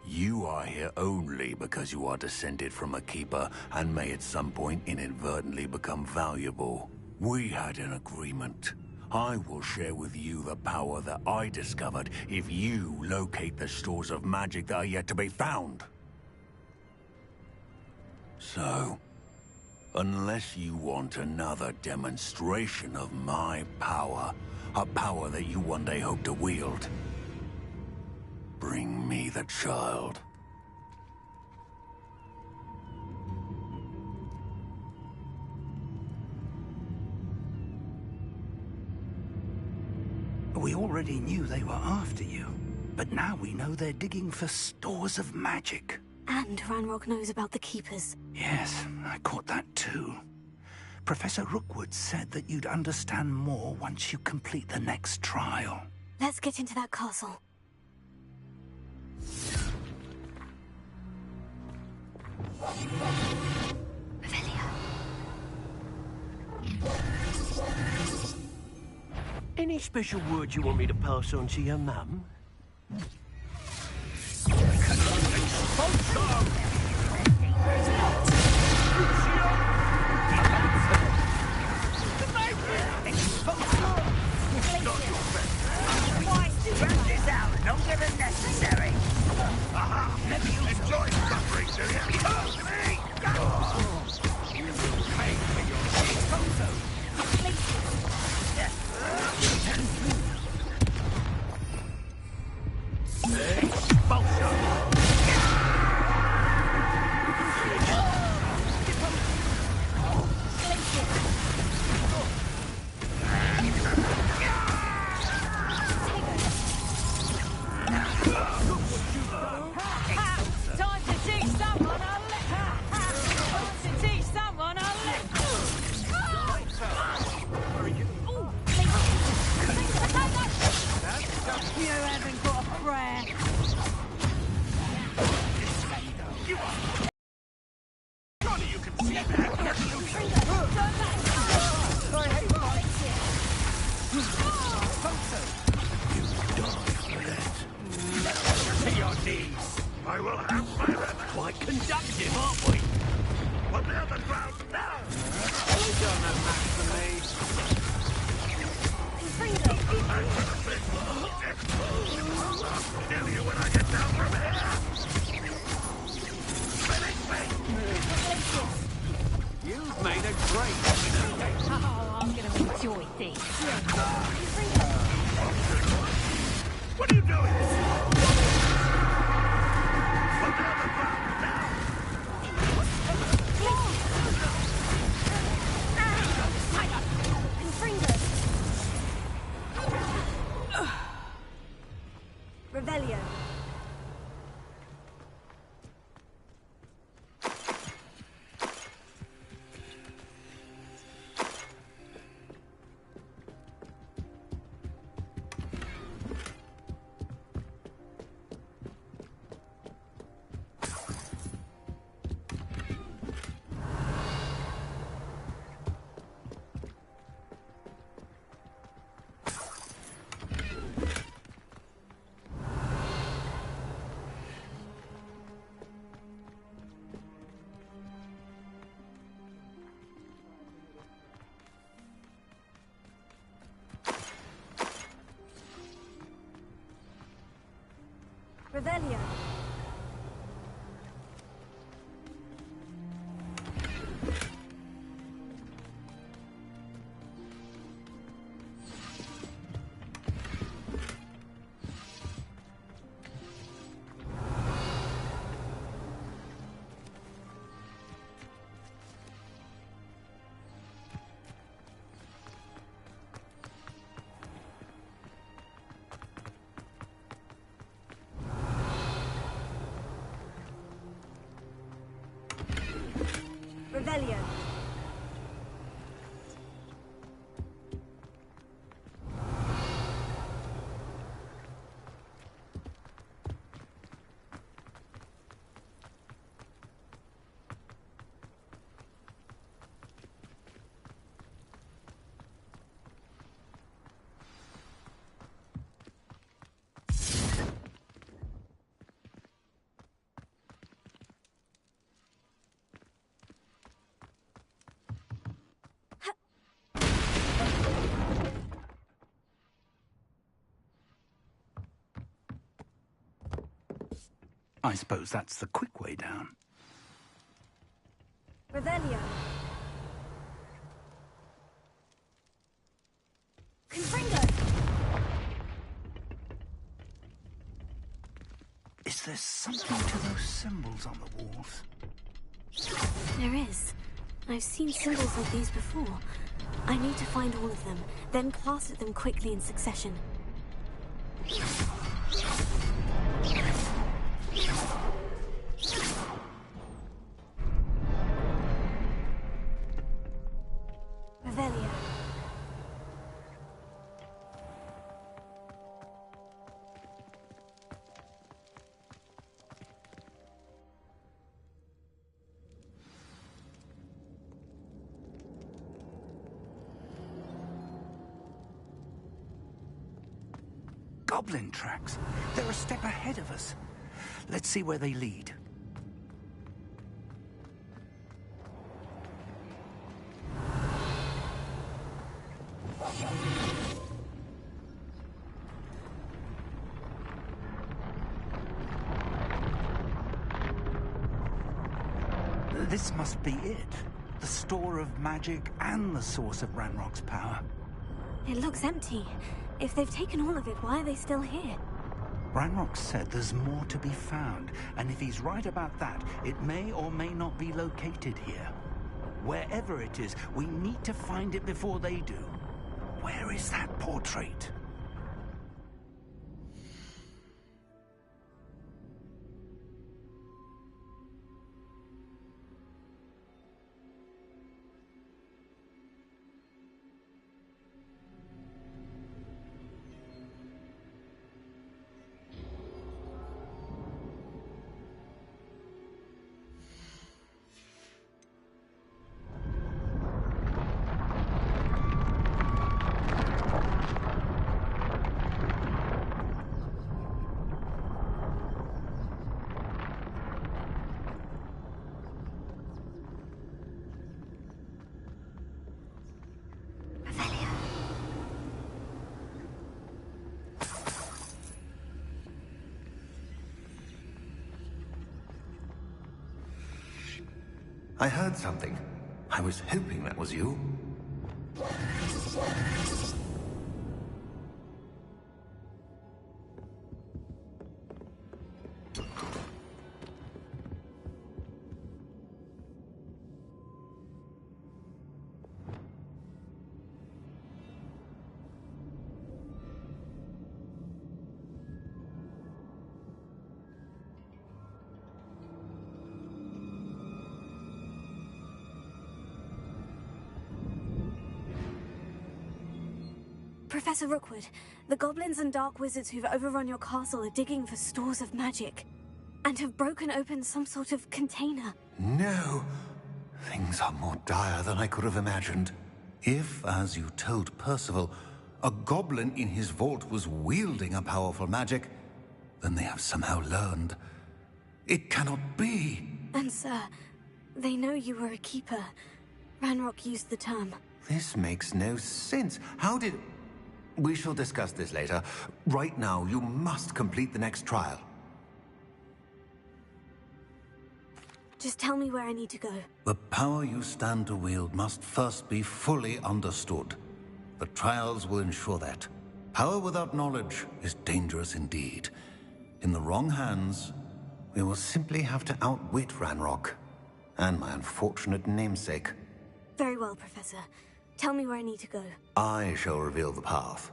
You are here only because you are descended from a keeper and may at some point inadvertently become valuable. We had an agreement. I will share with you the power that I discovered if you locate the stores of magic that are yet to be found. So, unless you want another demonstration of my power, a power that you one day hope to wield, bring me the child. We already knew they were after you, but now we know they're digging for stores of magic. And Ranrock knows about the Keepers. Yes, I caught that too. Professor Rookwood said that you'd understand more once you complete the next trial. Let's get into that castle. Any special words you want me to pass on to your mum? Drag this out longer than necessary. Aha! Never use enjoy suffering, do you? Come to me! You will pay for your I will have my revenge. Quite conductive, aren't we? We'll be on the ground now. You don't know much for me. I'm gonna big I'll kill you when I get down from here. Finish me. You've made a great... Oh, I'm going to enjoy this. What are you doing? We'll be on the ground now. Revelio. Revelio. Revelio. I suppose that's the quick way down. Revelio. Confringo. Is there something to those symbols on the walls? There is. I've seen symbols like these before. I need to find all of them, then cast at them quickly in succession. Revelio. Goblin tracks. They're a step ahead of us. Let's see where they lead. This must be it. The store of magic and the source of Ranrock's power. It looks empty. If they've taken all of it, why are they still here? Ranrock said there's more to be found, and if he's right about that, it may or may not be located here. Wherever it is, we need to find it before they do. Where is that portrait? I heard something. I was hoping that was you. Professor Rookwood, the goblins and dark wizards who've overrun your castle are digging for stores of magic, and have broken open some sort of container. No! Things are more dire than I could have imagined. If, as you told Percival, a goblin in his vault was wielding a powerful magic, then they have somehow learned. It cannot be! And sir, they know you were a keeper. Ranrock used the term. This makes no sense. How did... We shall discuss this later. Right now, you must complete the next trial. Just tell me where I need to go. The power you stand to wield must first be fully understood. The trials will ensure that. Power without knowledge is dangerous indeed. In the wrong hands, we will simply have to outwit Ranrock and my unfortunate namesake. Very well, Professor. Tell me where I need to go. I shall reveal the path.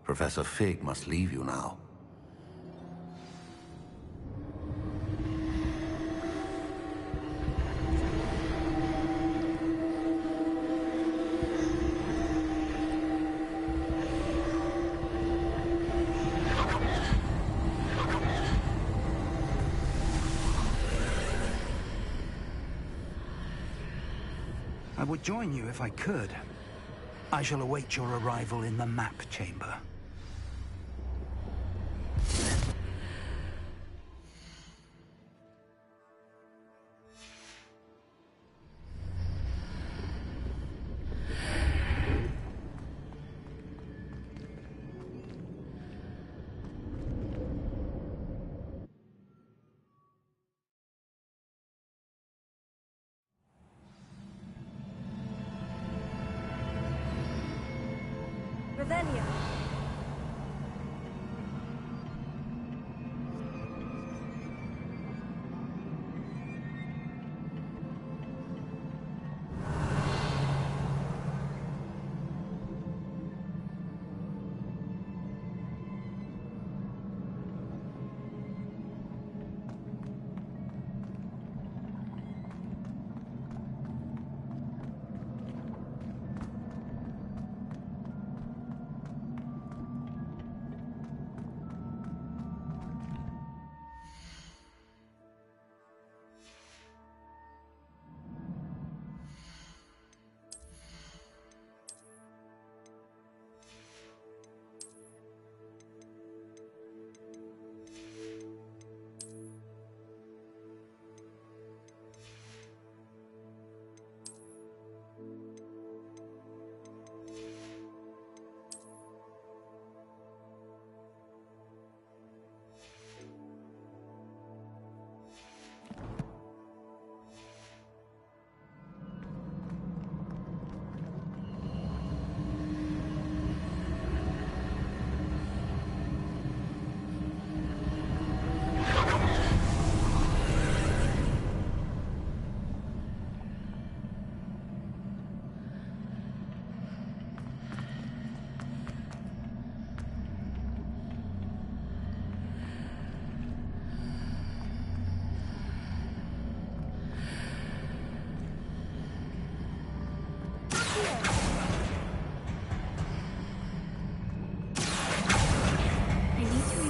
Professor Fig must leave you now. I would join you if I could. I shall await your arrival in the map chamber. Revelio.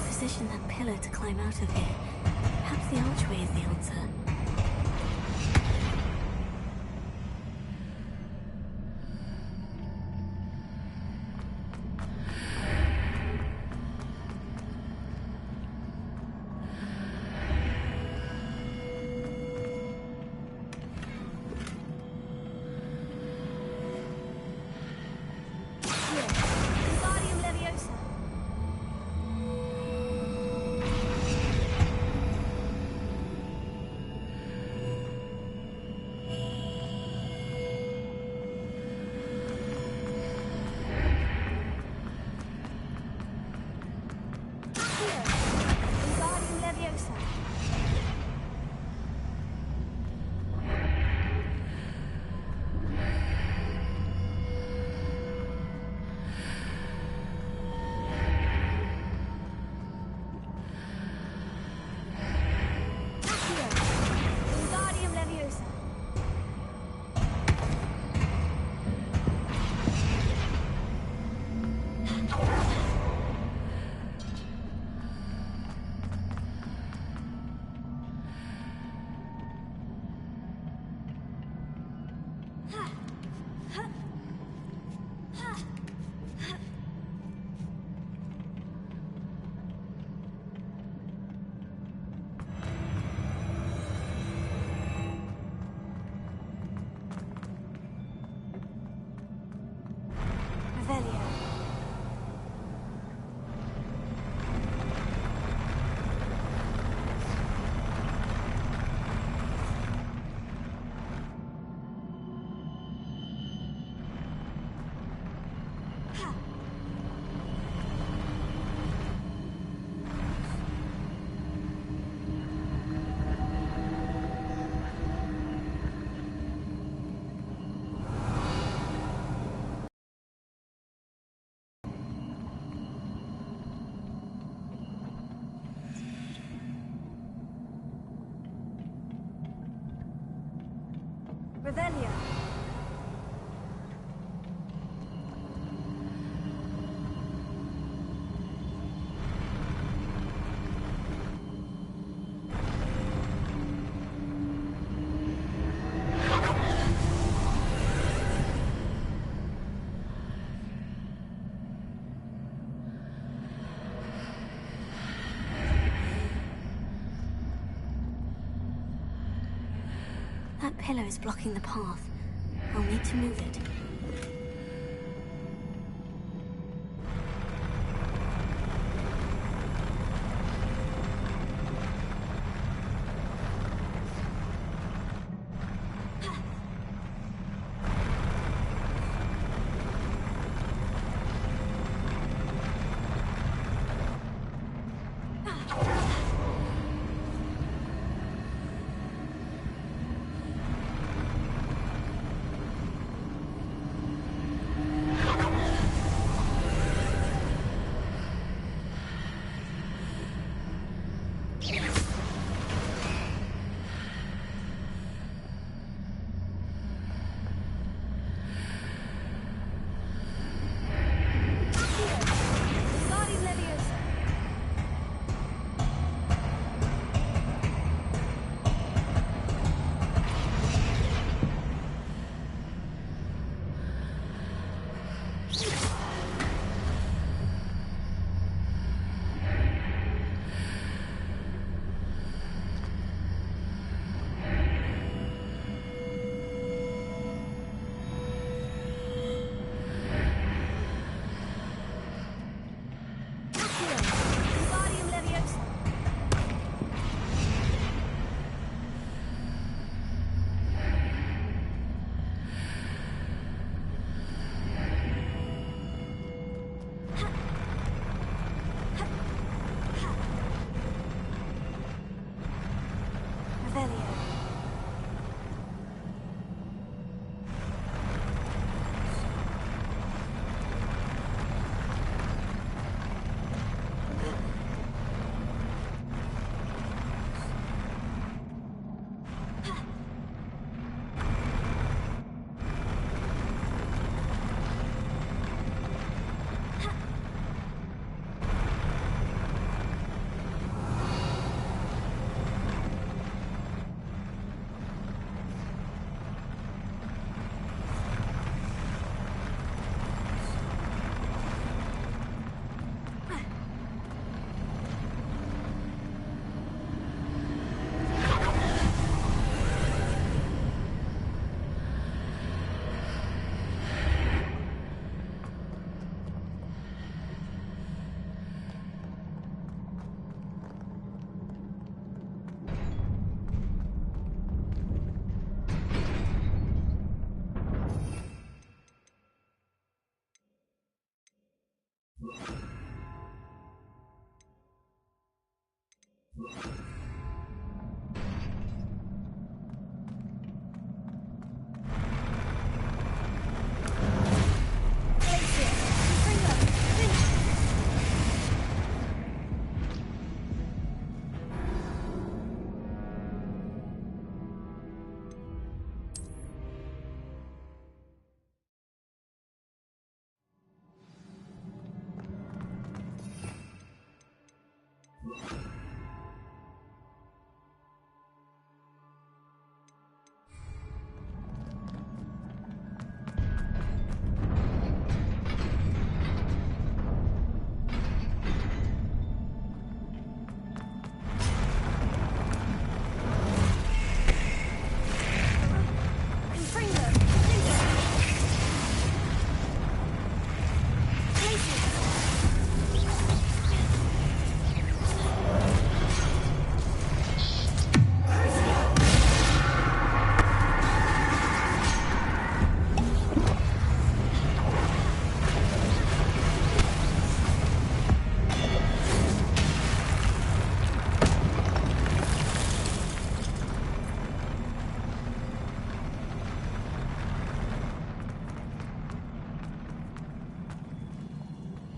Position that pillar to climb out of here. Perhaps the archway is the answer. Revelio. That pillar is blocking the path. I'll need to move it.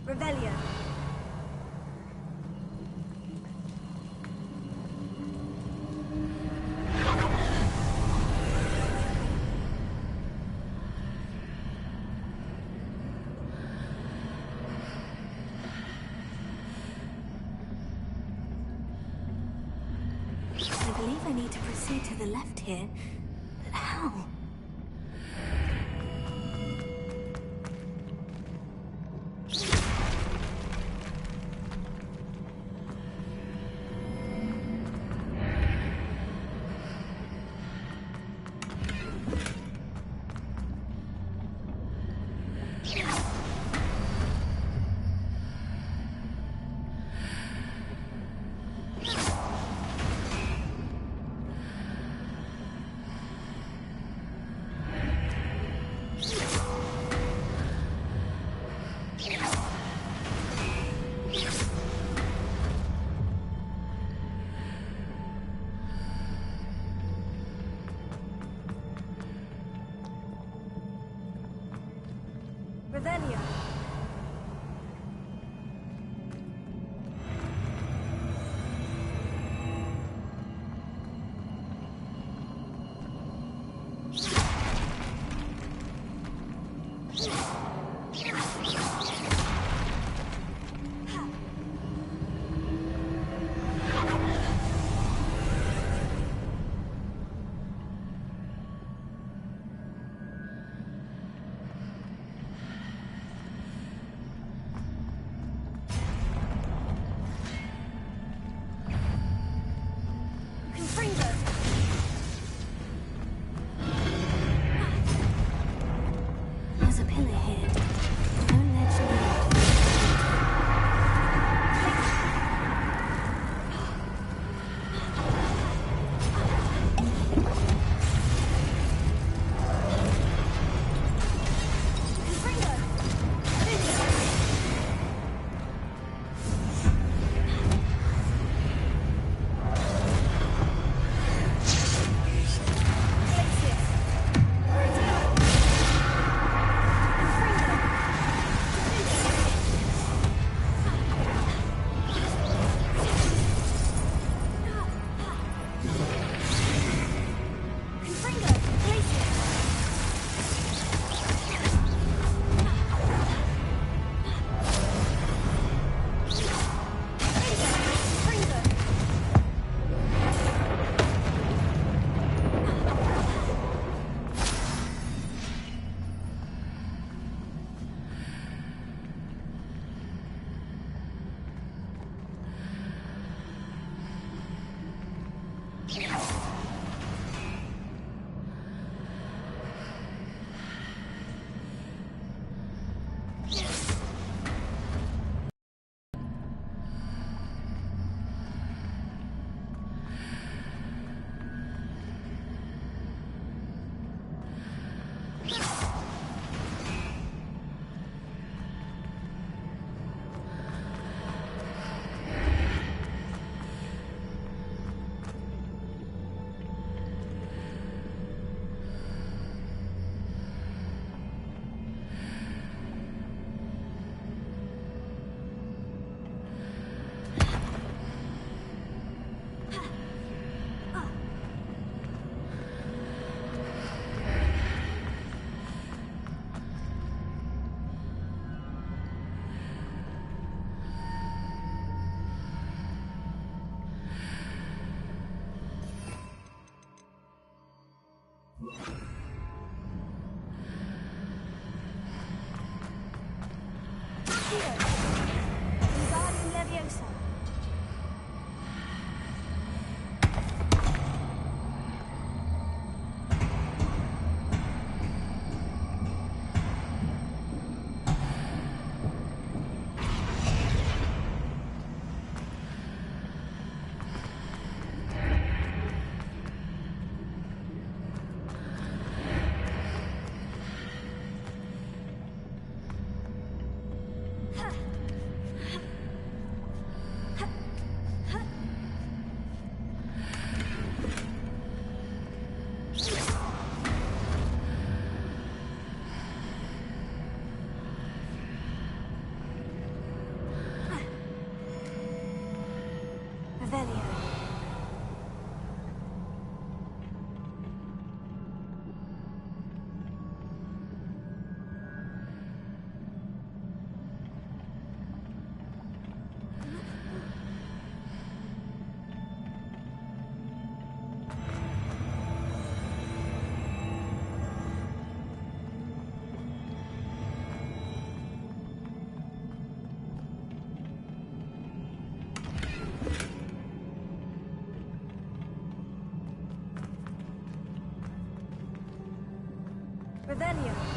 Revelio. I believe I need to proceed to the left here. But how? Revelio. There's a pillar here. Don't let you Revelio.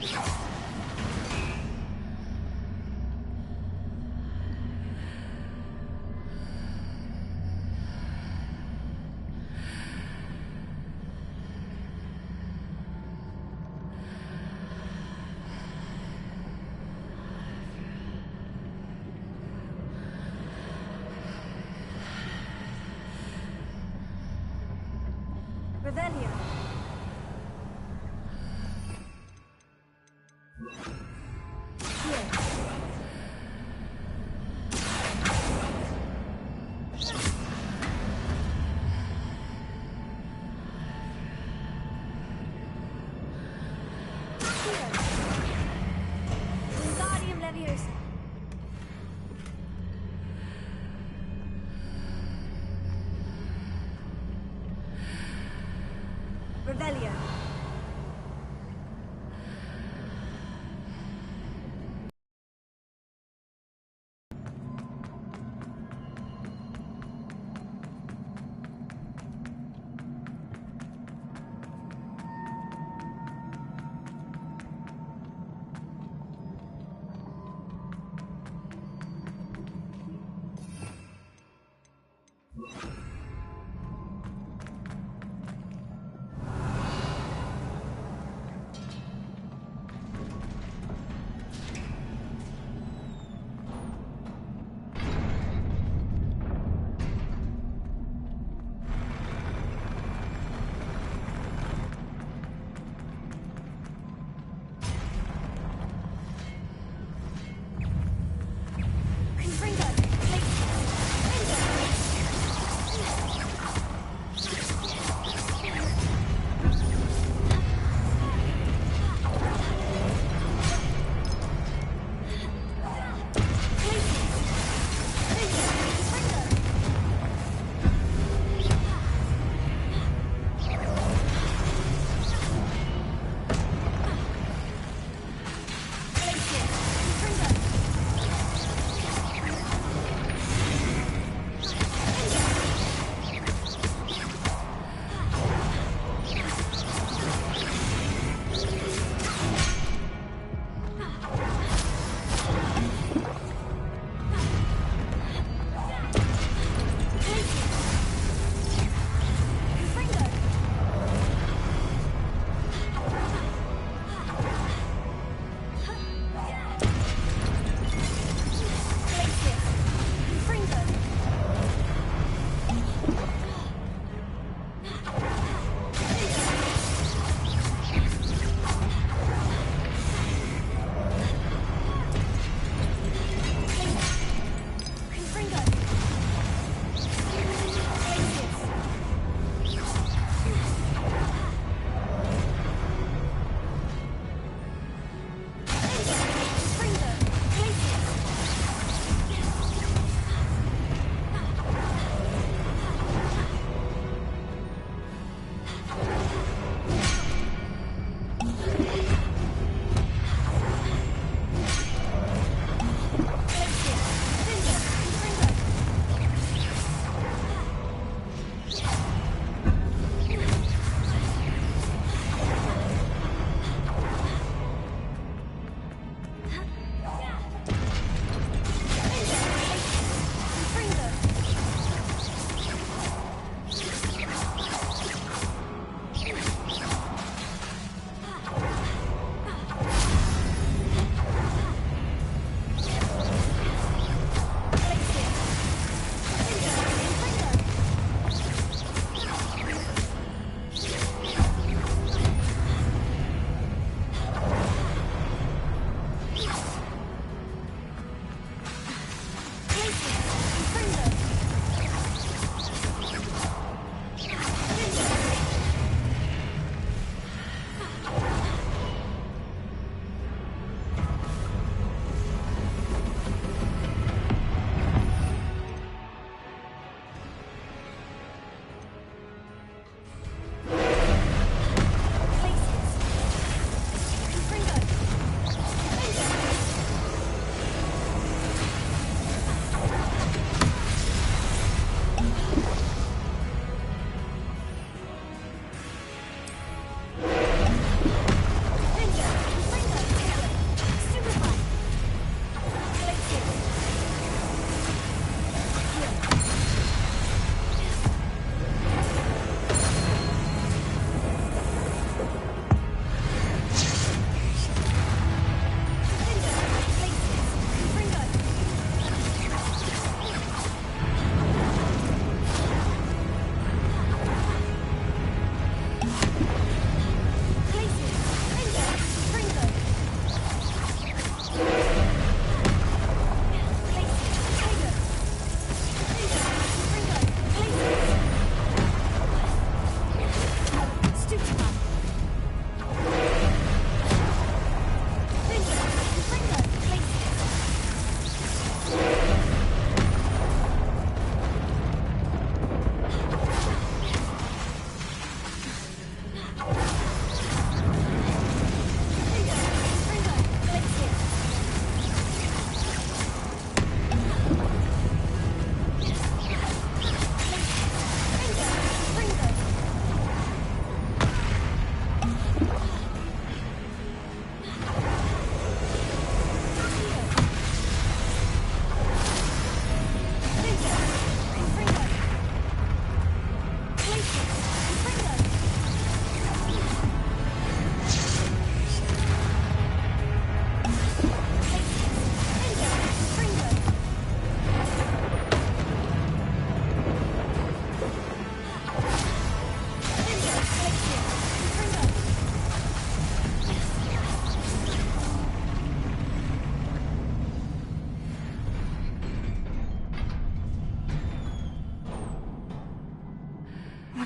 Revelio. Wingardium Leviosa. Revelio.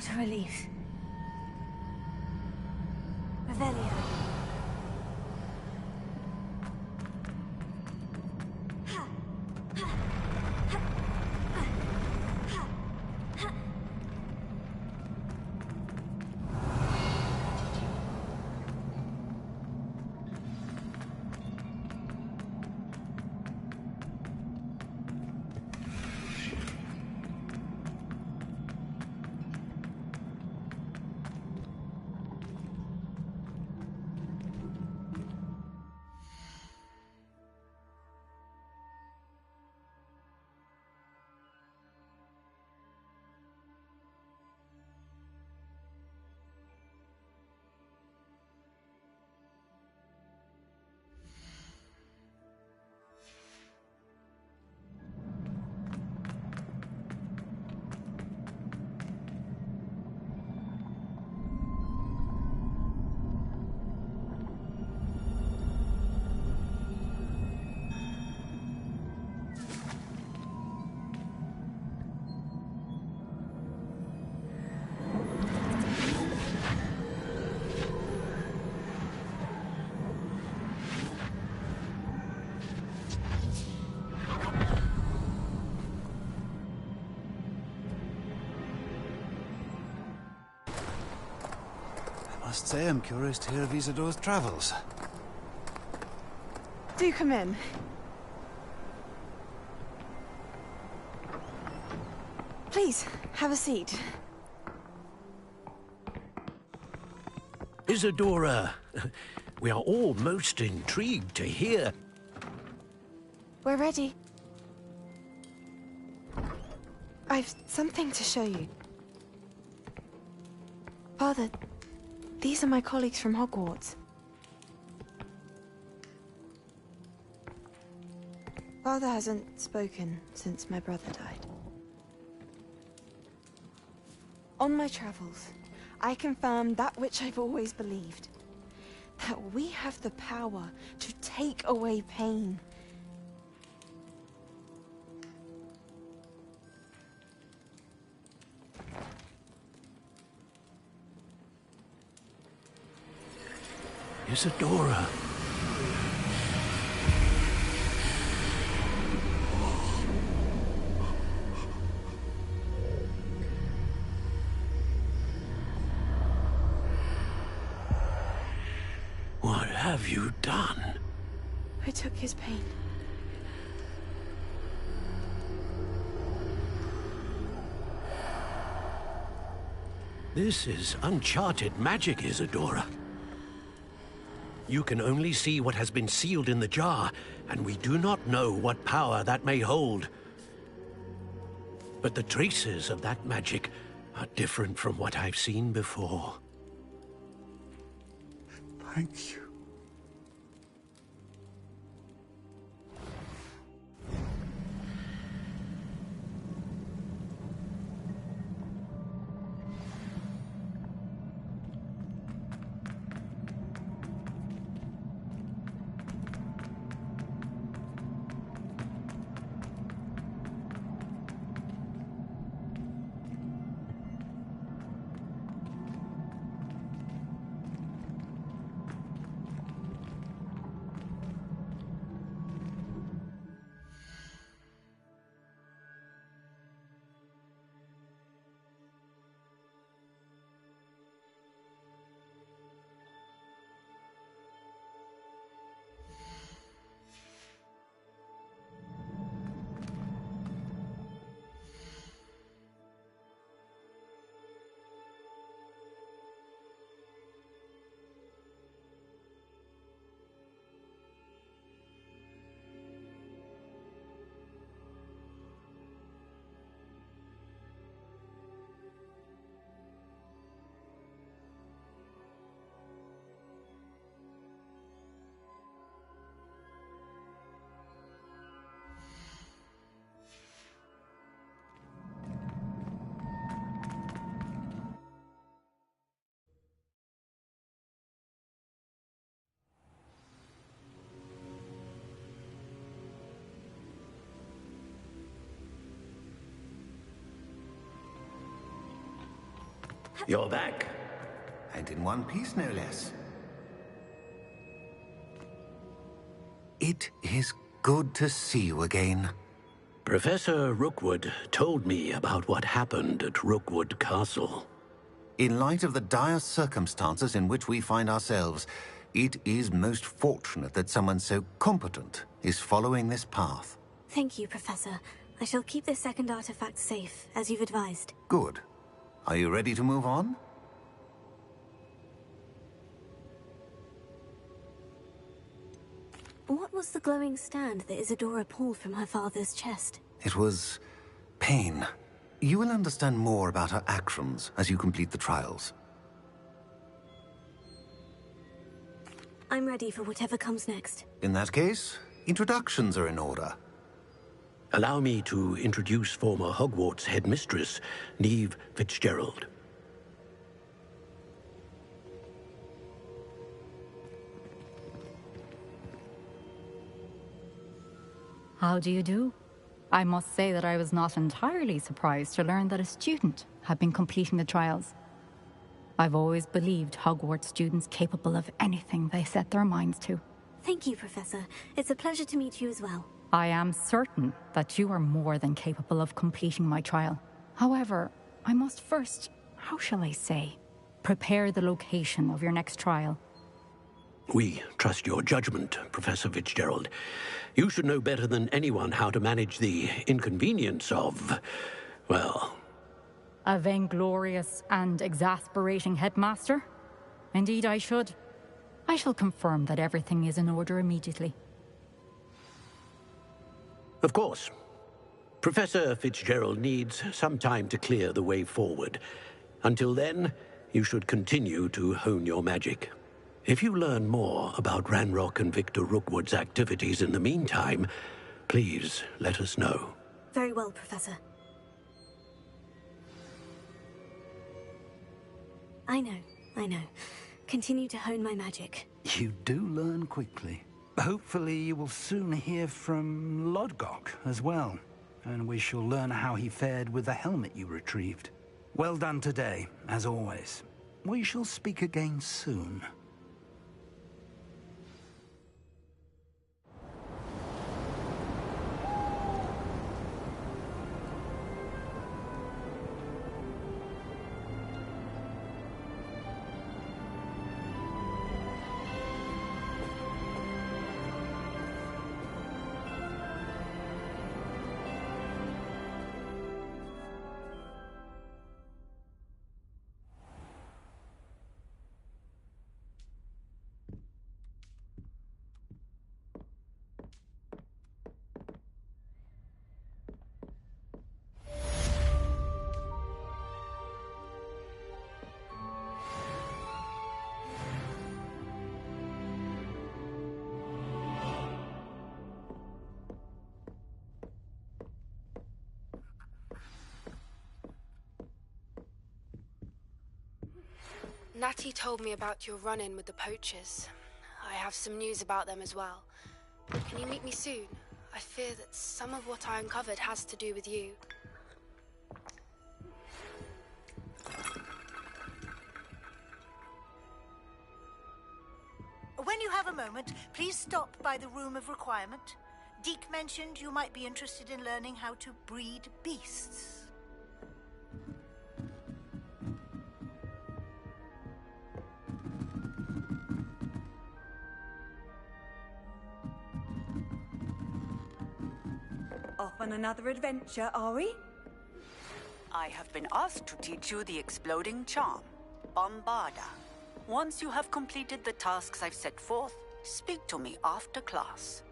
What a relief. Revelio. I must say I'm curious to hear of Isidore's travels. Do come in. Please, have a seat. Isadora, we are all most intrigued to hear. We're ready. I've something to show you. Father, these are my colleagues from Hogwarts. Father hasn't spoken since my brother died. On my travels, I confirmed that which I've always believed. That we have the power to take away pain. Isadora. What have you done? I took his pain. This is uncharted magic, Isadora. You can only see what has been sealed in the jar, and we do not know what power that may hold. But the traces of that magic are different from what I've seen before. Thank you. You're back. And in one piece, no less. It is good to see you again. Professor Rookwood told me about what happened at Rookwood Castle. In light of the dire circumstances in which we find ourselves, it is most fortunate that someone so competent is following this path. Thank you, Professor. I shall keep this second artifact safe, as you've advised. Good. Are you ready to move on? What was the glowing stand that Isadora pulled from her father's chest? It was pain. You will understand more about her actions as you complete the trials. I'm ready for whatever comes next. In that case, introductions are in order. Allow me to introduce former Hogwarts headmistress, Neve Fitzgerald. How do you do? I must say that I was not entirely surprised to learn that a student had been completing the trials. I've always believed Hogwarts students capable of anything they set their minds to. Thank you, Professor. It's a pleasure to meet you as well. I am certain that you are more than capable of completing my trial. However, I must first, how shall I say, prepare the location of your next trial. We trust your judgment, Professor Fitzgerald. You should know better than anyone how to manage the inconvenience of, well... A vainglorious and exasperating headmaster? Indeed I should. I shall confirm that everything is in order immediately. Of course. Professor Fitzgerald needs some time to clear the way forward. Until then, you should continue to hone your magic. If you learn more about Ranrock and Victor Rookwood's activities in the meantime, please let us know. Very well, Professor. I know. Continue to hone my magic. You do learn quickly. Hopefully you will soon hear from Lodgok as well, and we shall learn how he fared with the helmet you retrieved. Well done today, as always. We shall speak again soon. Natty told me about your run-in with the poachers. I have some news about them as well. Can you meet me soon? I fear that some of what I uncovered has to do with you. When you have a moment, please stop by the Room of Requirement. Deke mentioned you might be interested in learning how to breed beasts. Off on another adventure, are we? I have been asked to teach you the exploding charm, Bombarda. Once you have completed the tasks I've set forth, speak to me after class.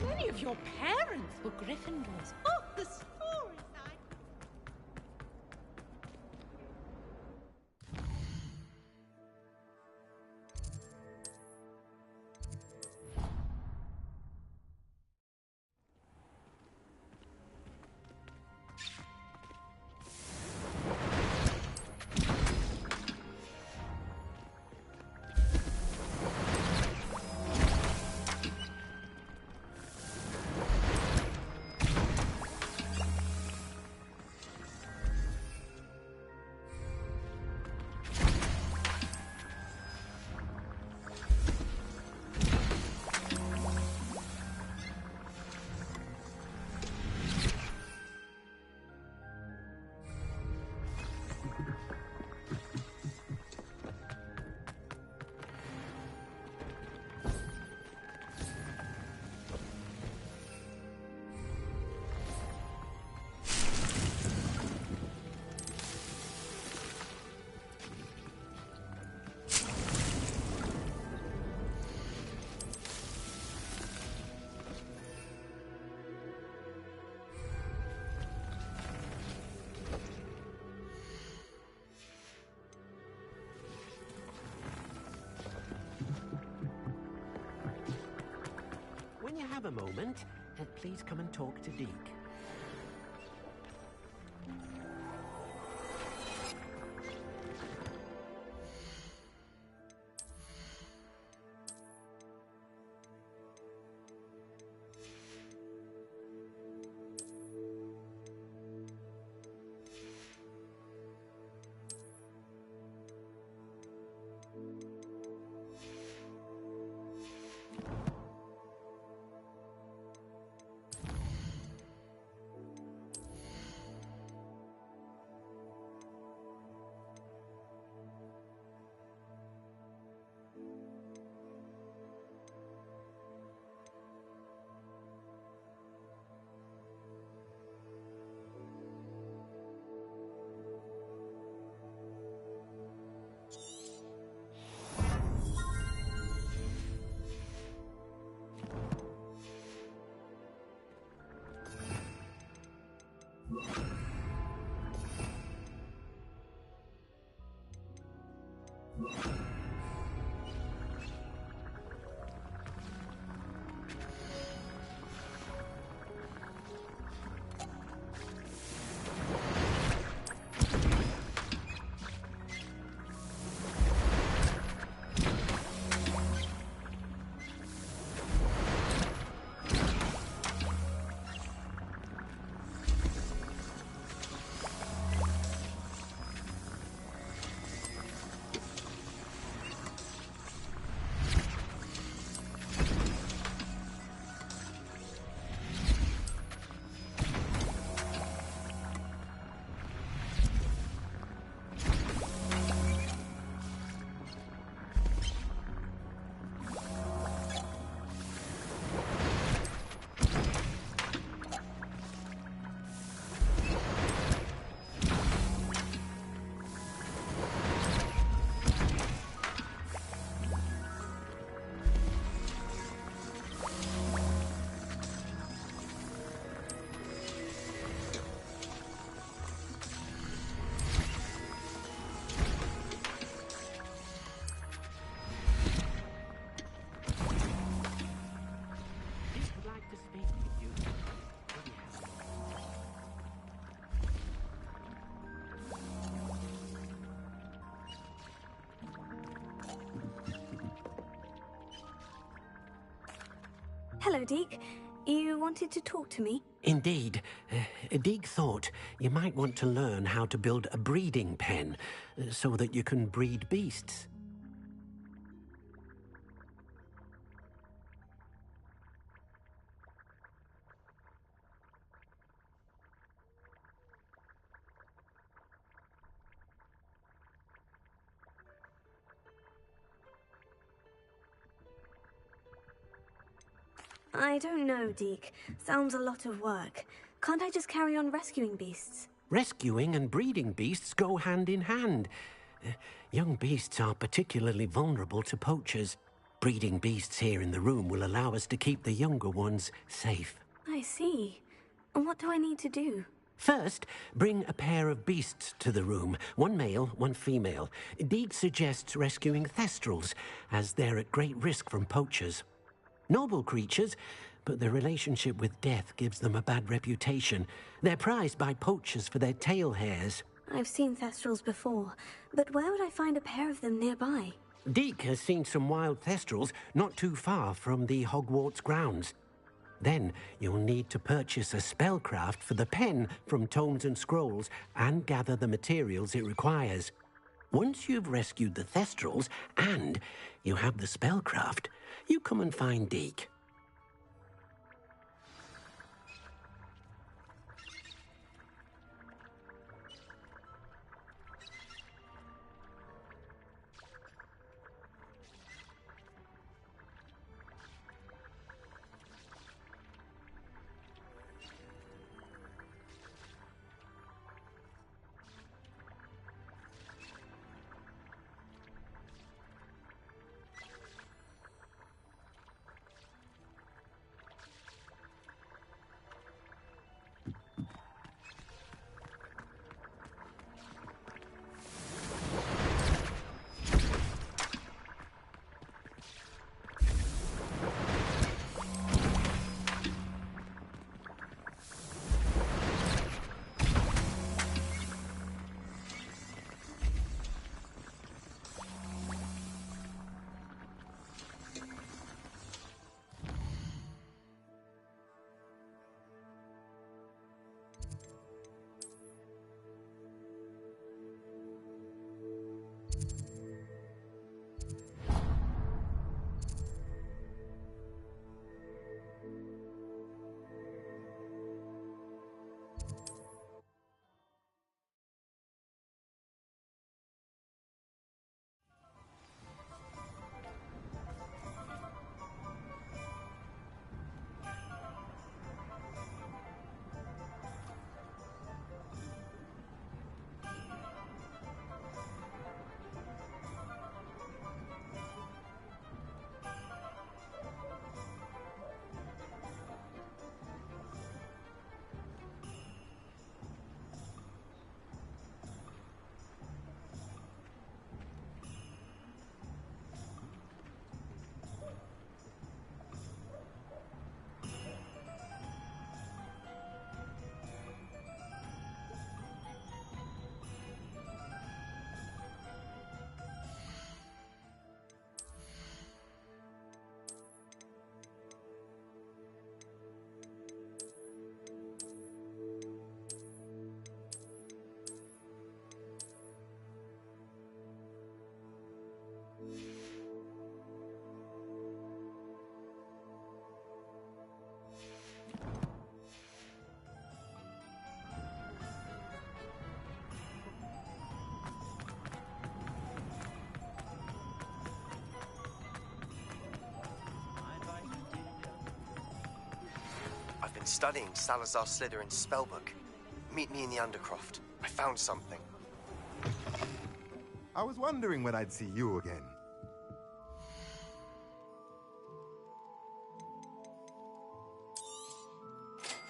Many of your parents were Gryffindors. Oh, the stories have a moment, please come and talk to Deke. Hello, Deke. You wanted to talk to me? Indeed. Deke thought you might want to learn how to build a breeding pen so that you can breed beasts. I don't know, Deke. Sounds a lot of work. Can't I just carry on rescuing beasts? Rescuing and breeding beasts go hand in hand. Young beasts are particularly vulnerable to poachers. Breeding beasts here in the room will allow us to keep the younger ones safe. I see. And what do I need to do? First, bring a pair of beasts to the room. One male, one female. Deke suggests rescuing thestrals, as they're at great risk from poachers. Noble creatures, but their relationship with death gives them a bad reputation. They're prized by poachers for their tail hairs. I've seen thestrals before, but where would I find a pair of them nearby? Deke has seen some wild thestrals not too far from the Hogwarts grounds. Then you'll need to purchase a spellcraft for the pen from Tomes and Scrolls and gather the materials it requires. Once you've rescued the thestrals and you have the spellcraft, you come and find Deke. been studying Salazar Slytherin's spellbook. Meet me in the Undercroft. I found something. I was wondering when I'd see you again.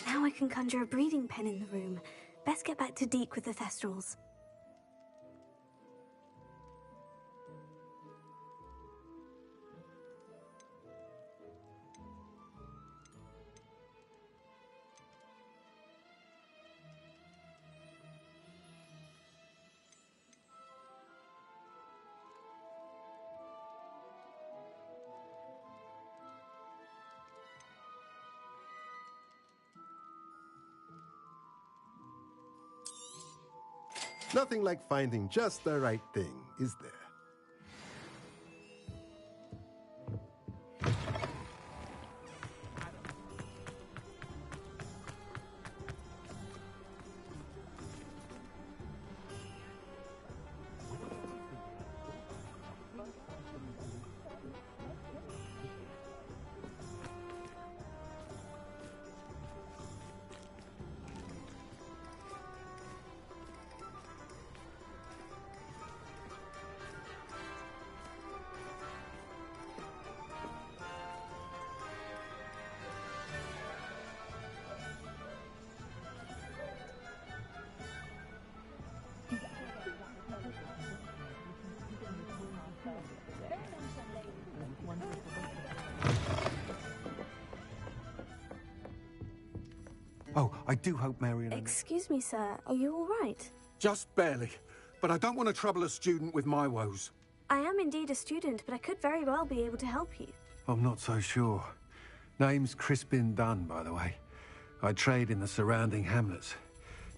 Now I can conjure a breeding pen in the room. Best get back to Deke with the Thestrals. Nothing like finding just the right thing, is there? Oh, I do hope Mary and... Excuse me, sir. Are you all right? Just barely. But I don't want to trouble a student with my woes. I am indeed a student, but I could very well be able to help you. I'm not so sure. Name's Crispin Dunn, by the way. I trade in the surrounding hamlets.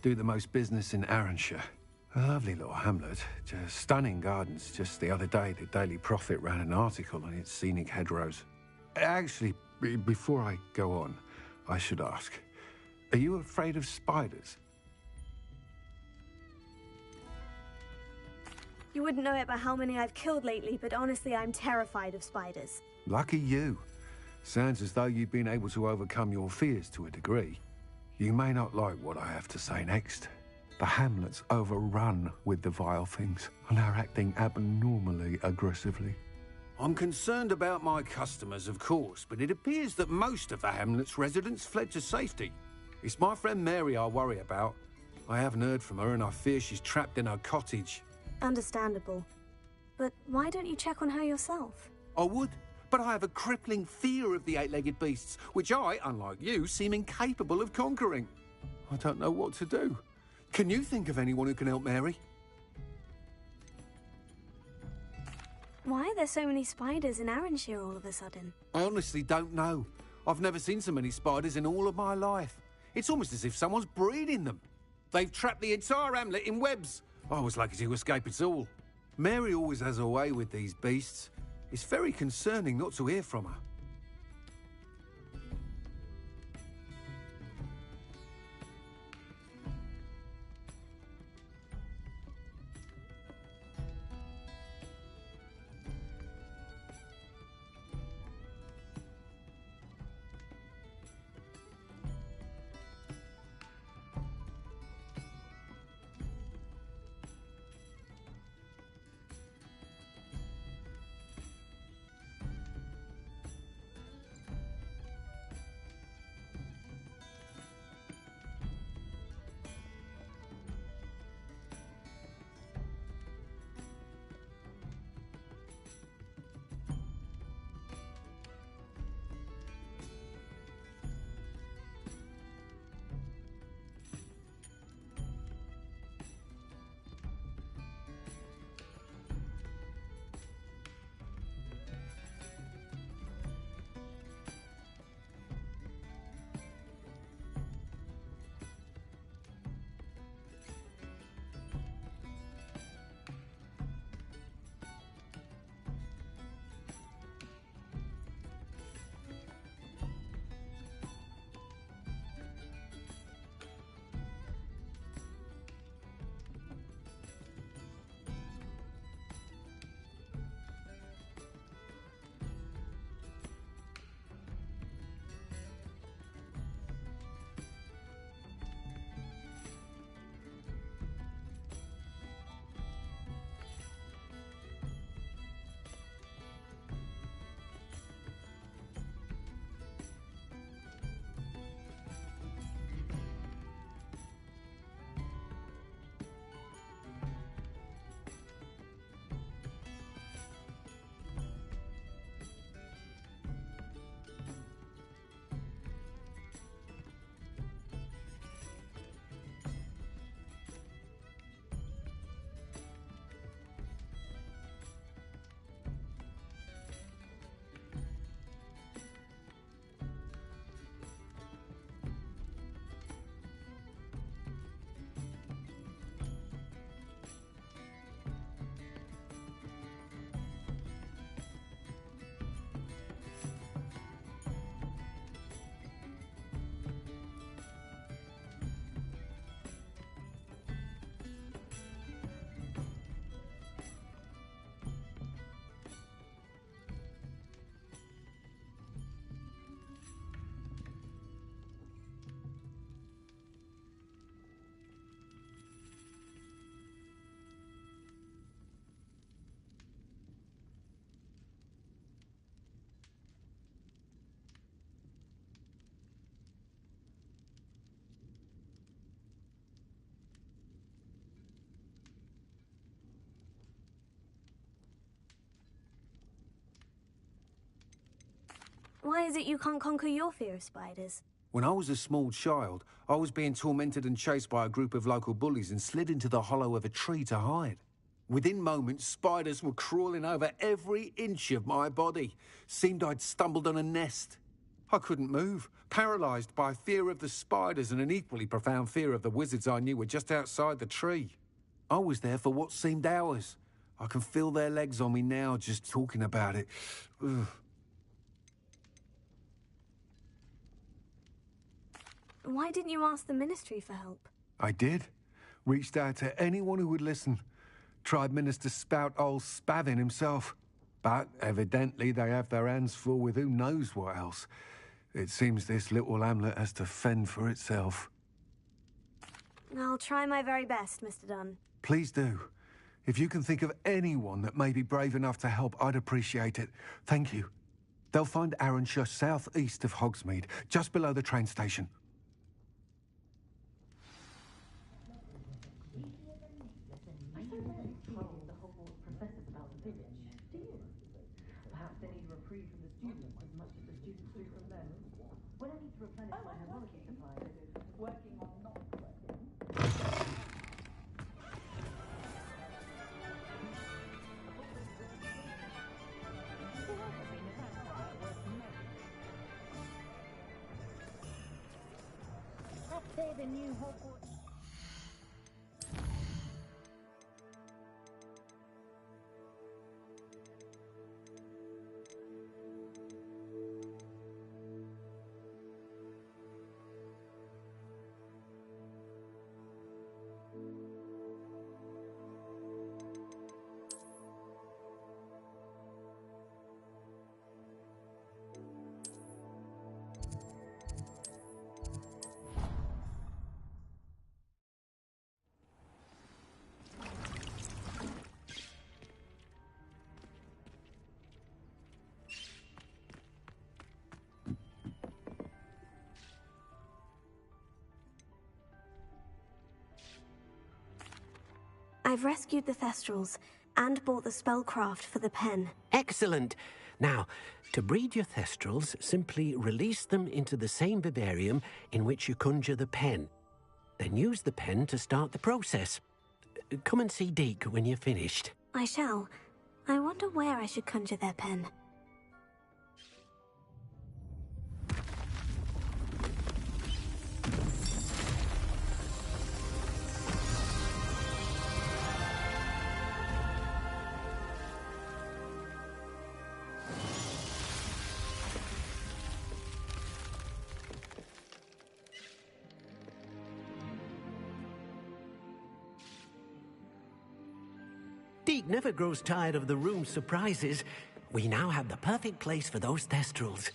Do the most business in Arranshire. A lovely little hamlet. Just stunning gardens. Just the other day, the Daily Prophet ran an article on its scenic hedgerows. Actually, before I go on, I should ask, are you afraid of spiders? You wouldn't know it by how many I've killed lately, but honestly, I'm terrified of spiders. Lucky you. Sounds as though you've been able to overcome your fears to a degree. You may not like what I have to say next. The hamlet's overrun with the vile things, and are acting abnormally aggressively. I'm concerned about my customers, of course, but it appears that most of the hamlet's residents fled to safety. It's my friend Mary I worry about. I haven't heard from her, and I fear she's trapped in her cottage. Understandable. But why don't you check on her yourself? I would, but I have a crippling fear of the eight-legged beasts, which I, unlike you, seem incapable of conquering. I don't know what to do. Can you think of anyone who can help Mary? Why are there so many spiders in Arranshire all of a sudden? I honestly don't know. I've never seen so many spiders in all of my life. It's almost as if someone's breeding them. They've trapped the entire hamlet in webs. I was lucky to escape it all. Mary always has a way with these beasts. It's very concerning not to hear from her. Why is it you can't conquer your fear of spiders? When I was a small child, I was being tormented and chased by a group of local bullies and slid into the hollow of a tree to hide. Within moments, spiders were crawling over every inch of my body. Seemed I'd stumbled on a nest. I couldn't move, paralysed by fear of the spiders and an equally profound fear of the wizards I knew were just outside the tree. I was there for what seemed hours. I can feel their legs on me now just talking about it. Ugh. Why didn't you ask the Ministry for help? I did. Reached out to anyone who would listen. Tried Minister Spout old Spavin himself. But evidently they have their hands full with who knows what else. It seems this little hamlet has to fend for itself. I'll try my very best, Mr. Dunn. Please do. If you can think of anyone that may be brave enough to help, I'd appreciate it. Thank you. They'll find Arranshire southeast of Hogsmeade, just below the train station. The new Hogwarts. I've rescued the Thestrals and bought the spellcraft for the pen. Excellent. Now, to breed your Thestrals, simply release them into the same vivarium in which you conjure the pen. Then use the pen to start the process. Come and see Deke when you're finished. I shall. I wonder where I should conjure their pen. Deke never grows tired of the room's surprises. We now have the perfect place for those Thestrals.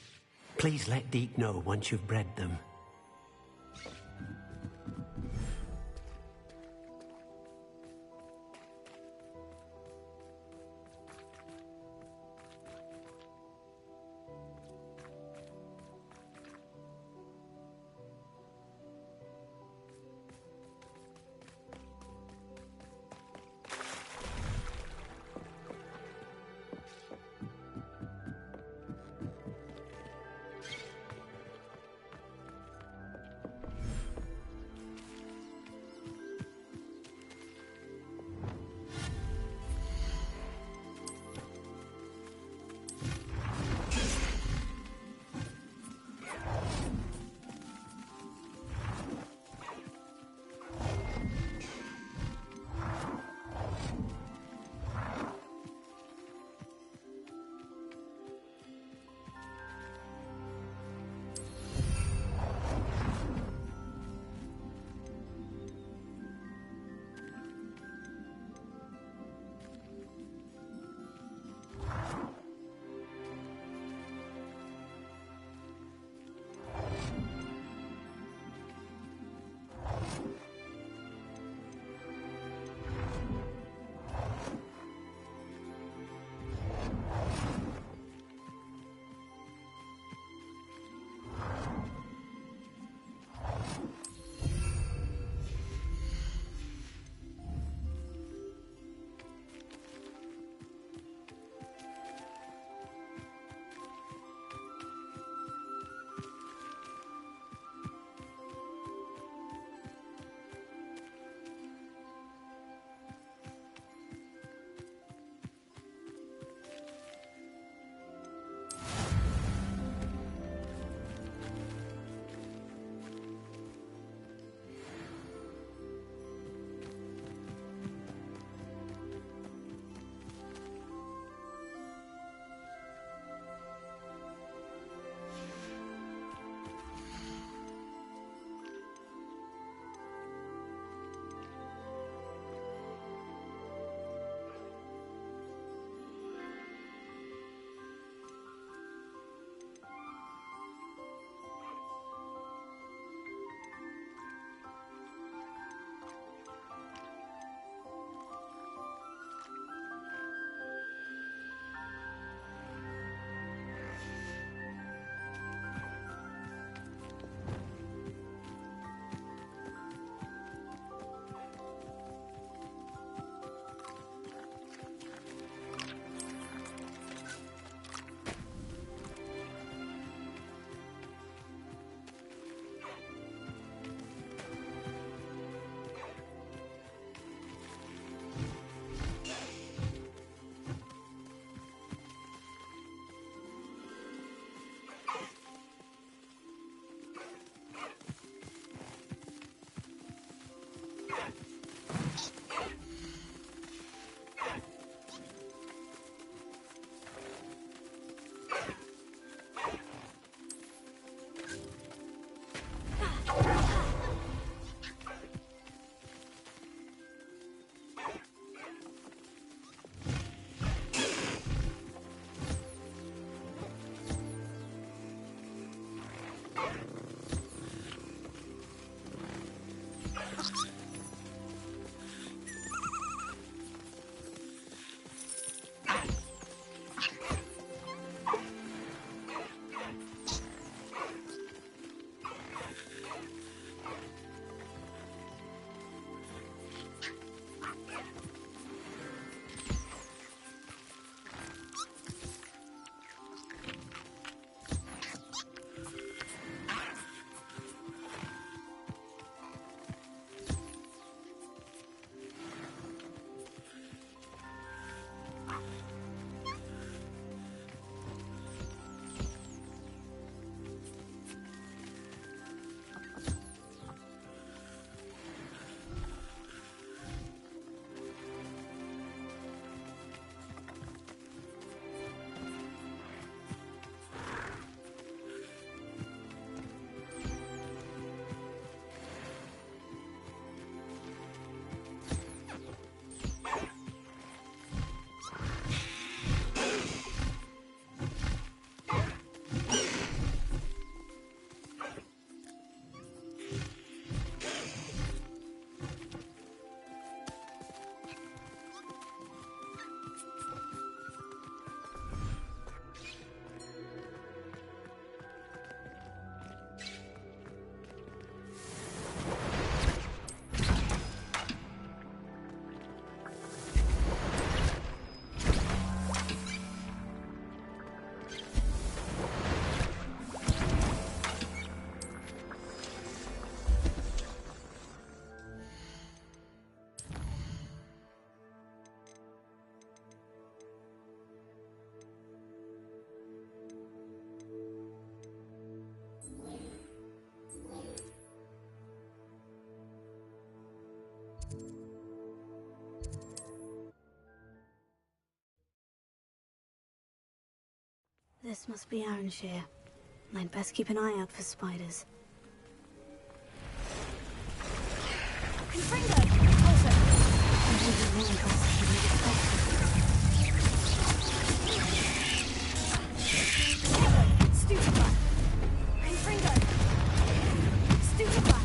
Please let Deke know once you've bred them. This must be Arranshire. I'd best keep an eye out for spiders. Confringo! Also, I'm really more interested in the Stupefy! Confringo! Stupefy!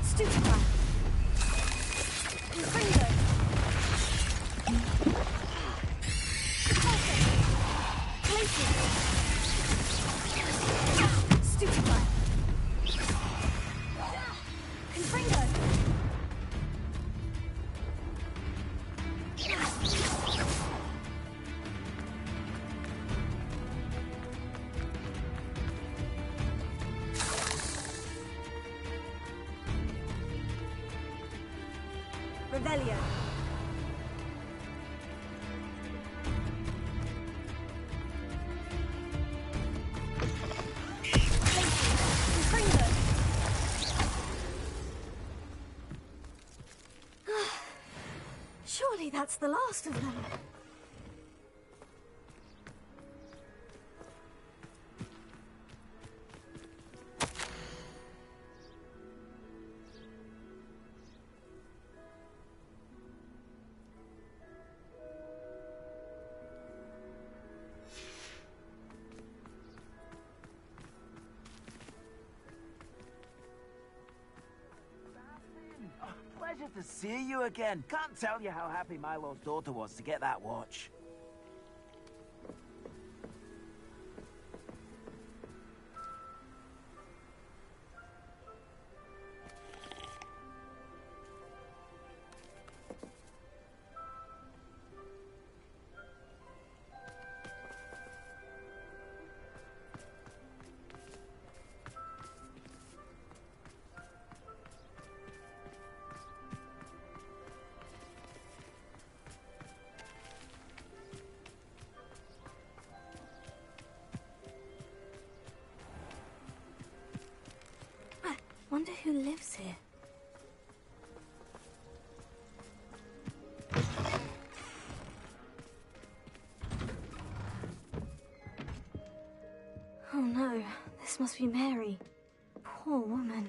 Stupefy! Revelio. Surely that's the last of them. Pleasure to see you again. Can't tell you how happy Milo's daughter was to get that watch. Who lives here? Oh no, this must be Mary. Poor woman.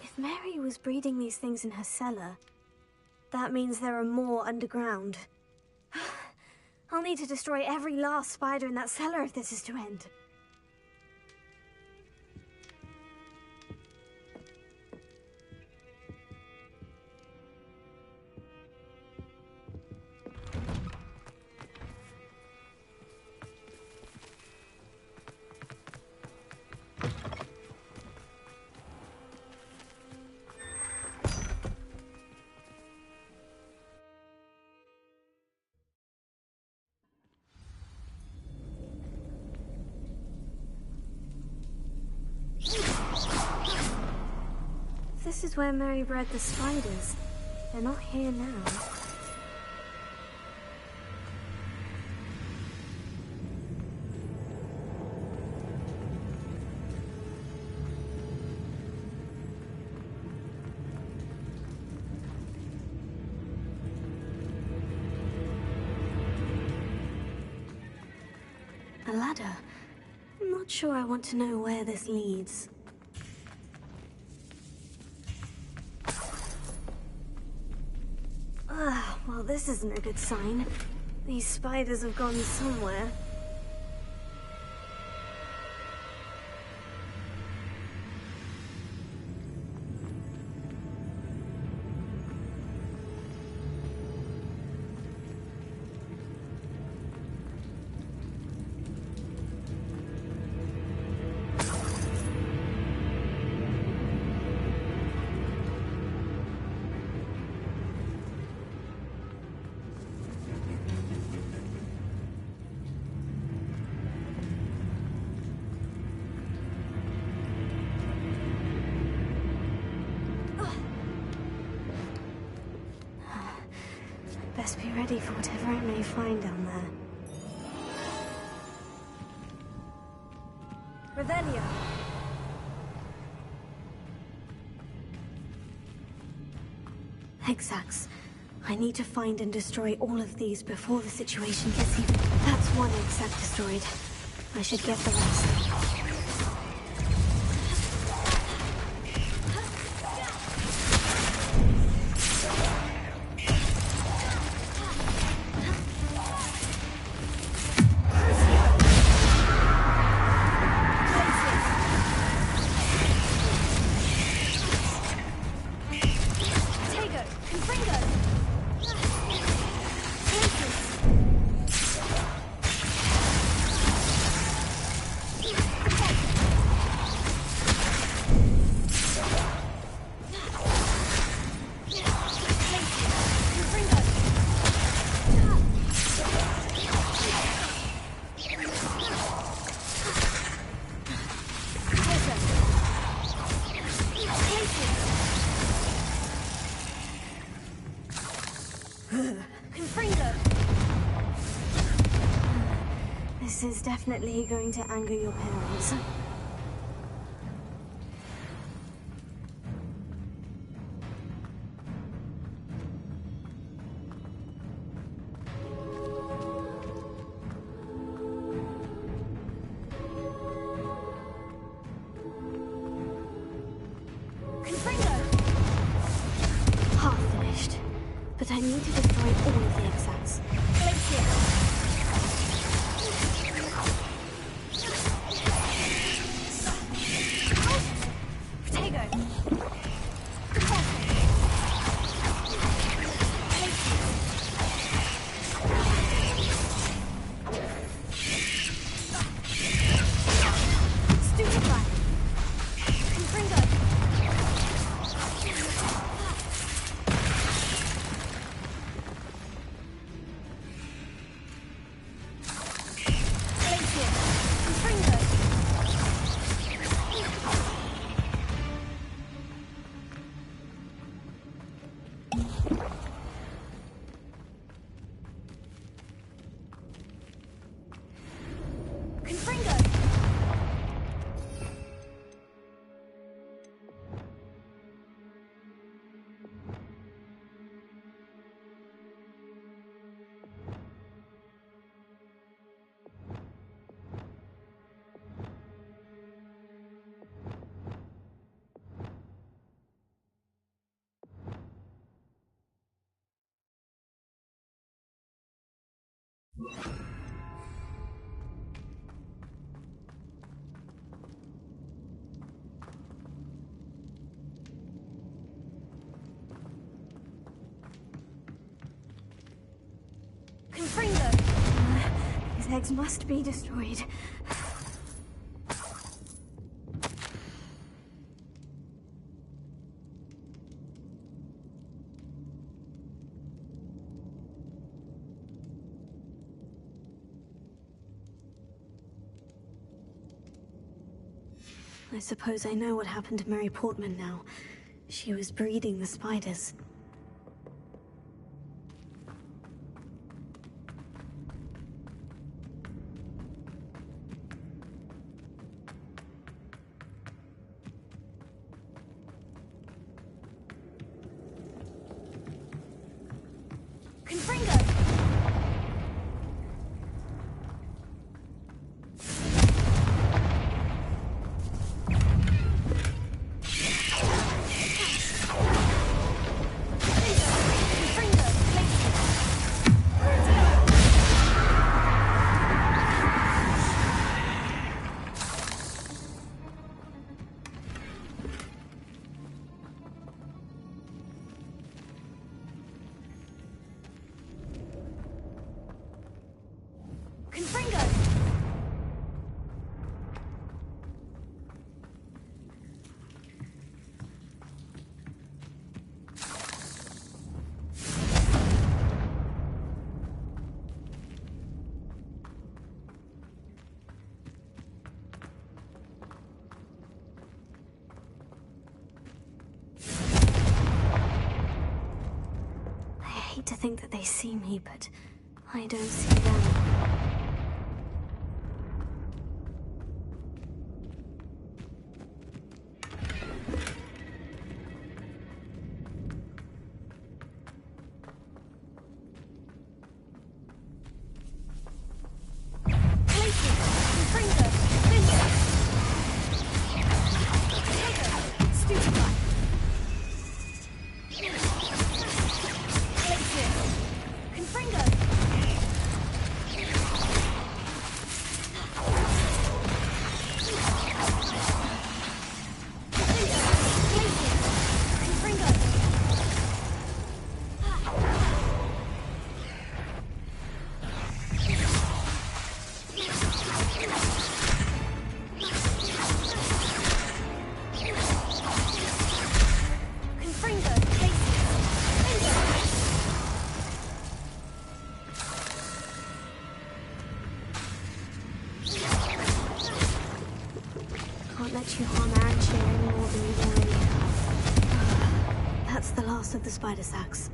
If Mary was breeding these things in her cellar, that means there are more underground. I'll need to destroy every last spider in that cellar if this is to end. This is where Mary bred the spiders. They're not here now. A ladder. I'm not sure I want to know where this leads. Well, this isn't a good sign. These spiders have gone somewhere. Best be ready for whatever I may find down there. Revelio. Exacts. I need to find and destroy all of these before the situation gets even... That's one exact destroyed. I should get the rest. This is definitely going to anger your parents. Half finished, but I need to destroy all of the exacts. These eggs must be destroyed. I suppose I know what happened to Mary Portman now. She was breeding the spiders. I hate to think that they see me, but I don't see them. Of the spider sacks.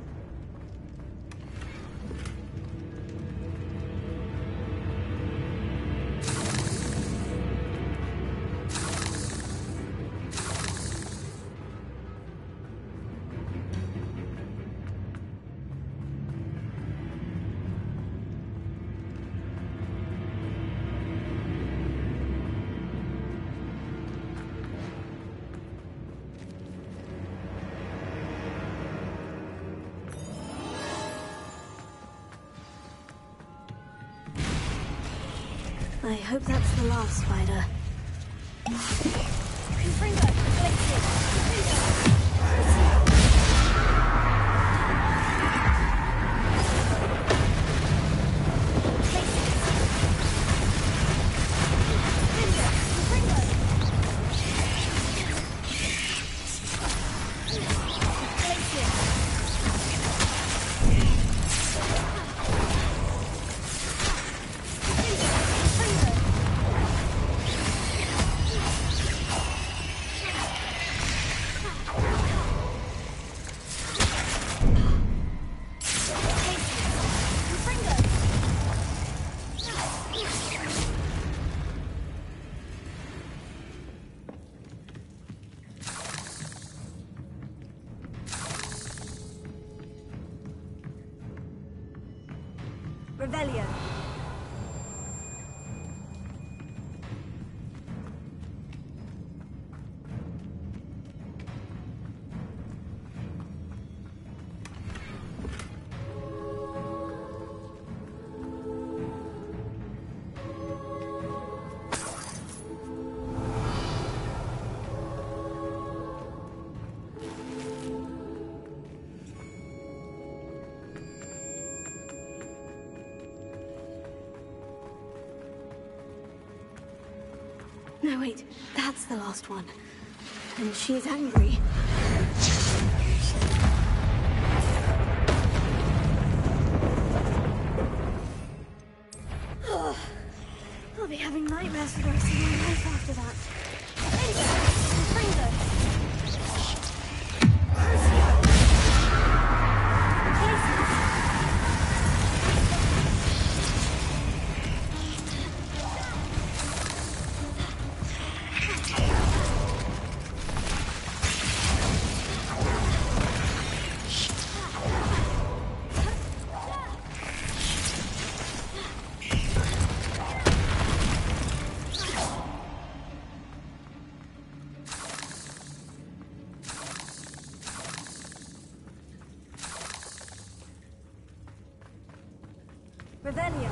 I hope that's the last spider. Revelio. No, wait. That's the last one. And she's angry. I'll be having nightmares for the rest of my life after that. Revelio.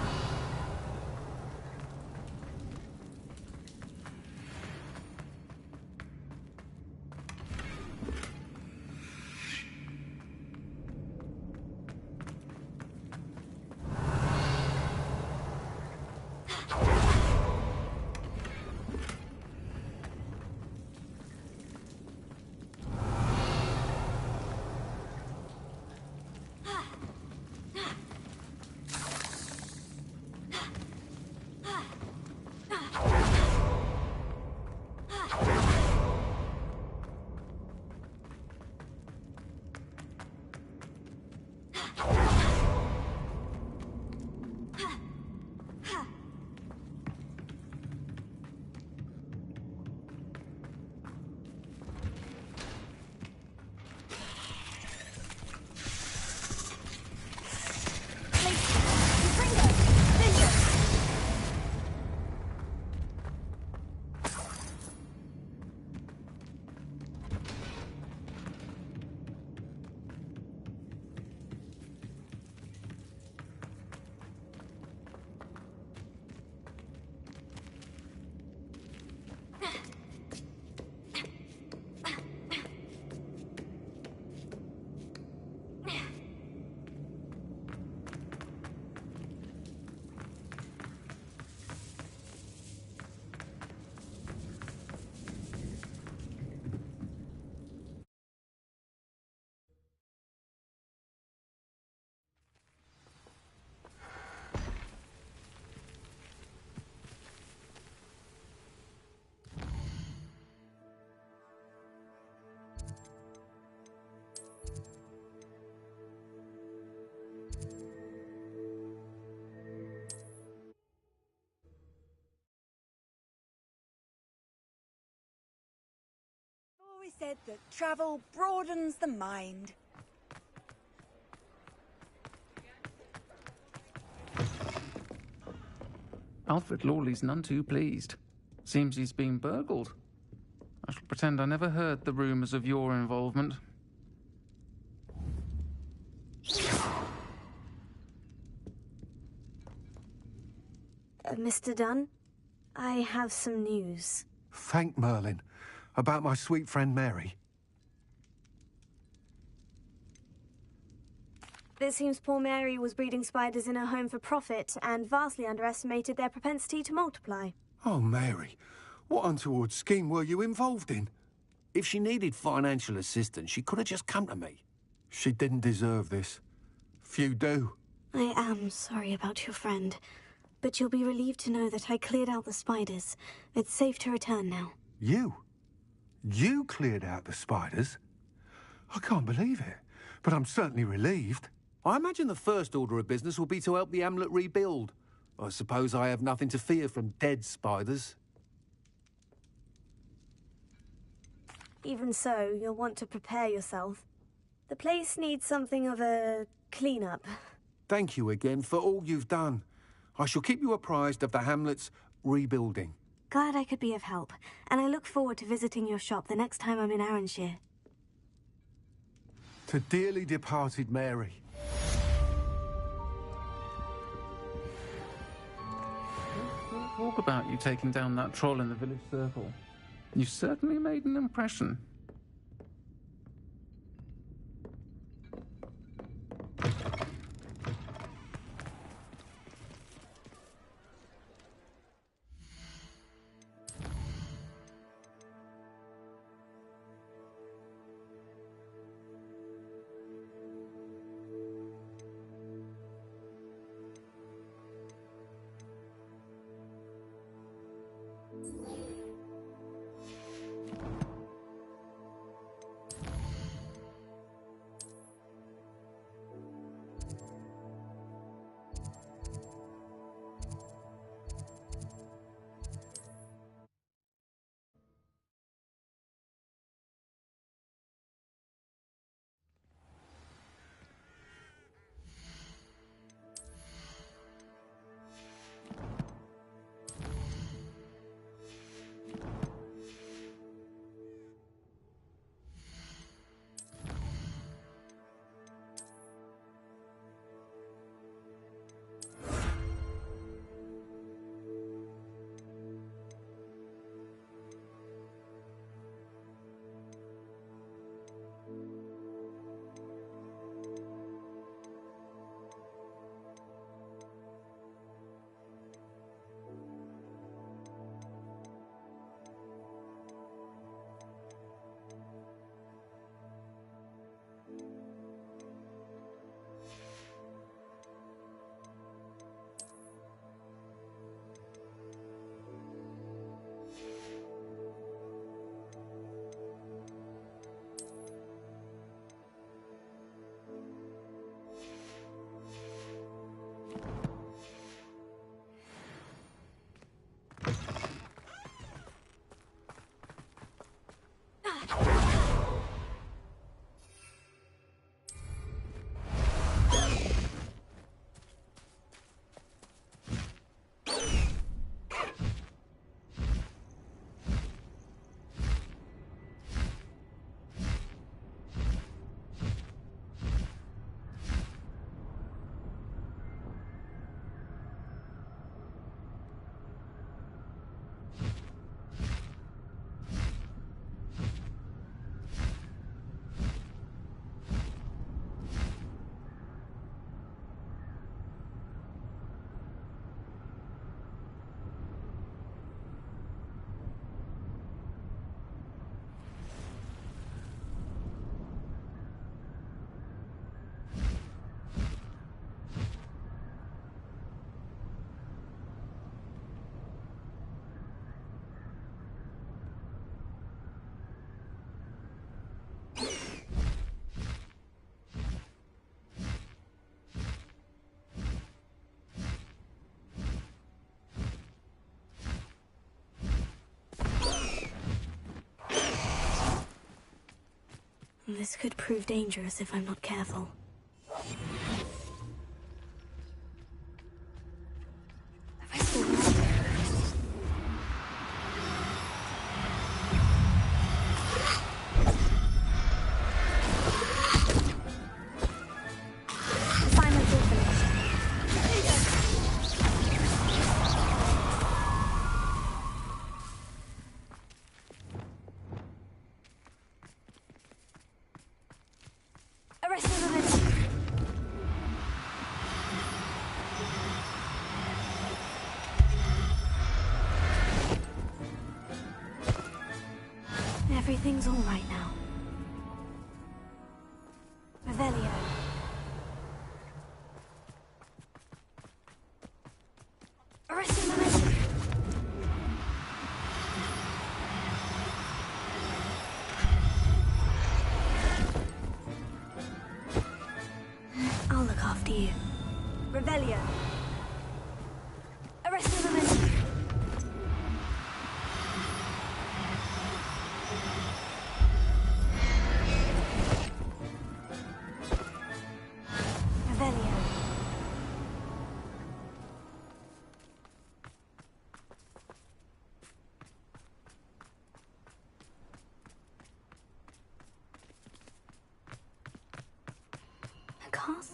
Always said that travel broadens the mind. Alfred Lawley's none too pleased. Seems he's been burgled. I shall pretend I never heard the rumours of your involvement. Mr. Dunn, I have some news. Thank Merlin. About my sweet friend Mary. It seems poor Mary was breeding spiders in her home for profit and vastly underestimated their propensity to multiply. Oh, Mary, what untoward scheme were you involved in? If she needed financial assistance, she could have just come to me. She didn't deserve this. Few do. I am sorry about your friend, but you'll be relieved to know that I cleared out the spiders. It's safe to return now. You? You cleared out the spiders? I can't believe it, but I'm certainly relieved. I imagine the first order of business will be to help the hamlet rebuild. I suppose I have nothing to fear from dead spiders. Even so, you'll want to prepare yourself. The place needs something of a clean-up. Thank you again for all you've done. I shall keep you apprised of the hamlet's rebuilding. Glad I could be of help, and I look forward to visiting your shop the next time I'm in Arranshire. To dearly departed Mary. Talk about you taking down that troll in the village circle. You certainly made an impression. This could prove dangerous if I'm not careful. Everything's all right now. Revelio. Arresting momentum. I'll look after you. Revelio. Arresting momentum.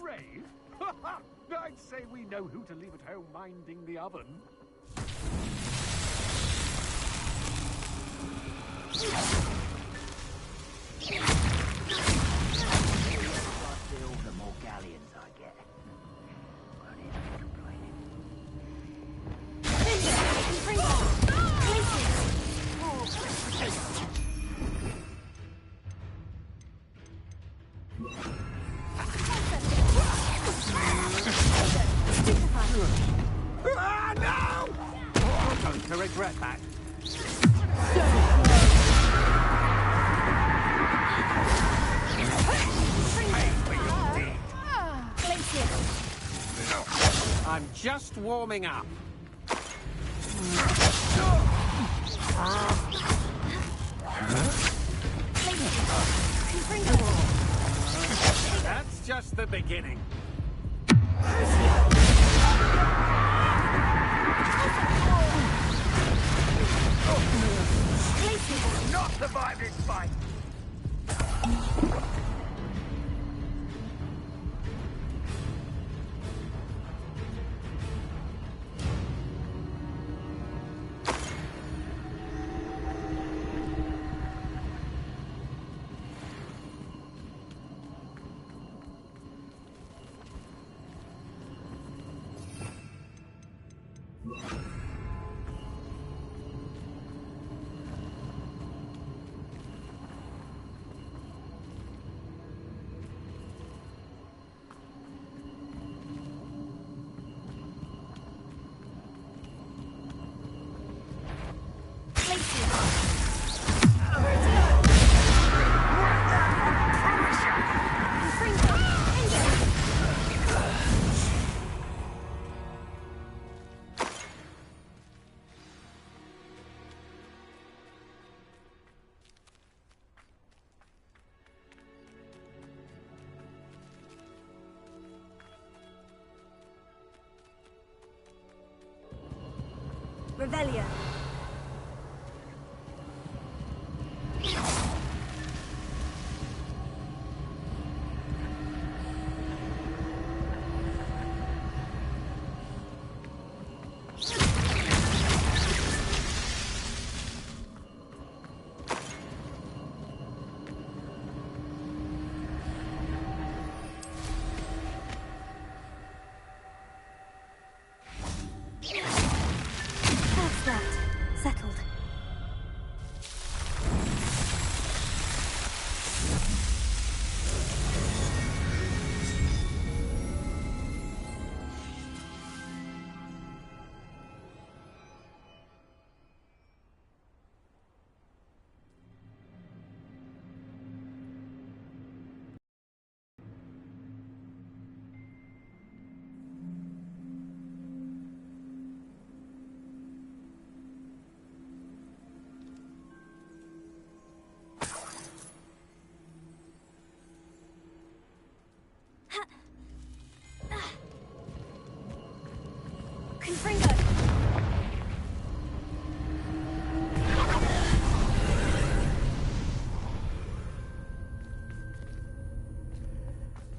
Brave? I'd say we know who to leave at home minding the oven. The more galleons I get. Ah, no! You're going to regret that. I'm just warming up. That's just the beginning. Not survive this fight. Revelio. That's that. Confringo!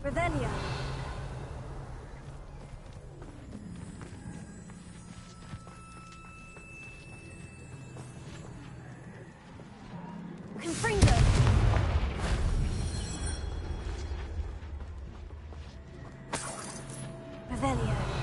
Revelio. Confringo. Revelio.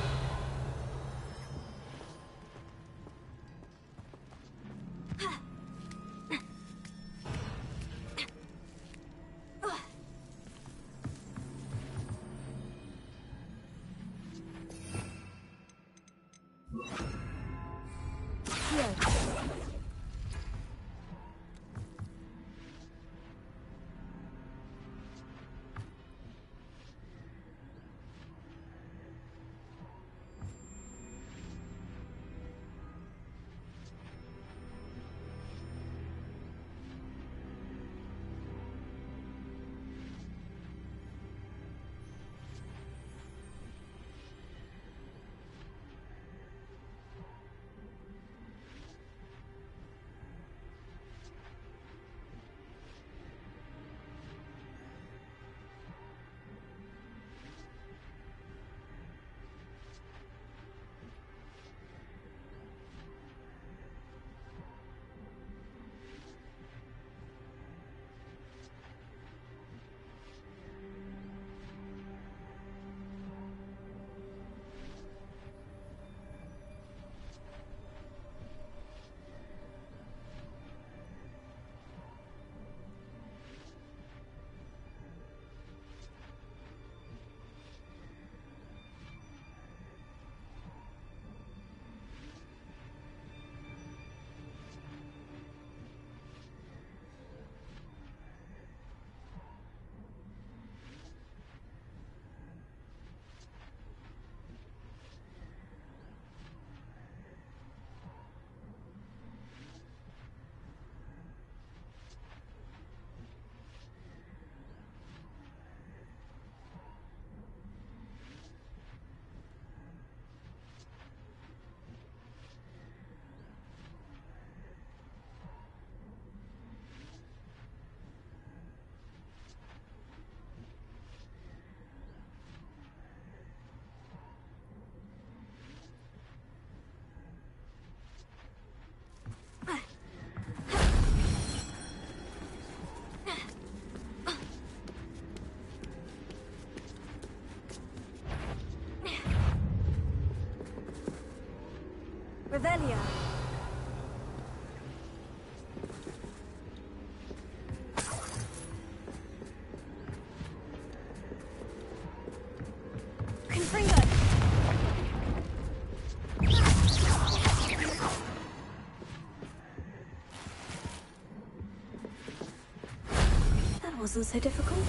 Revelio. Confringo. That wasn't so difficult.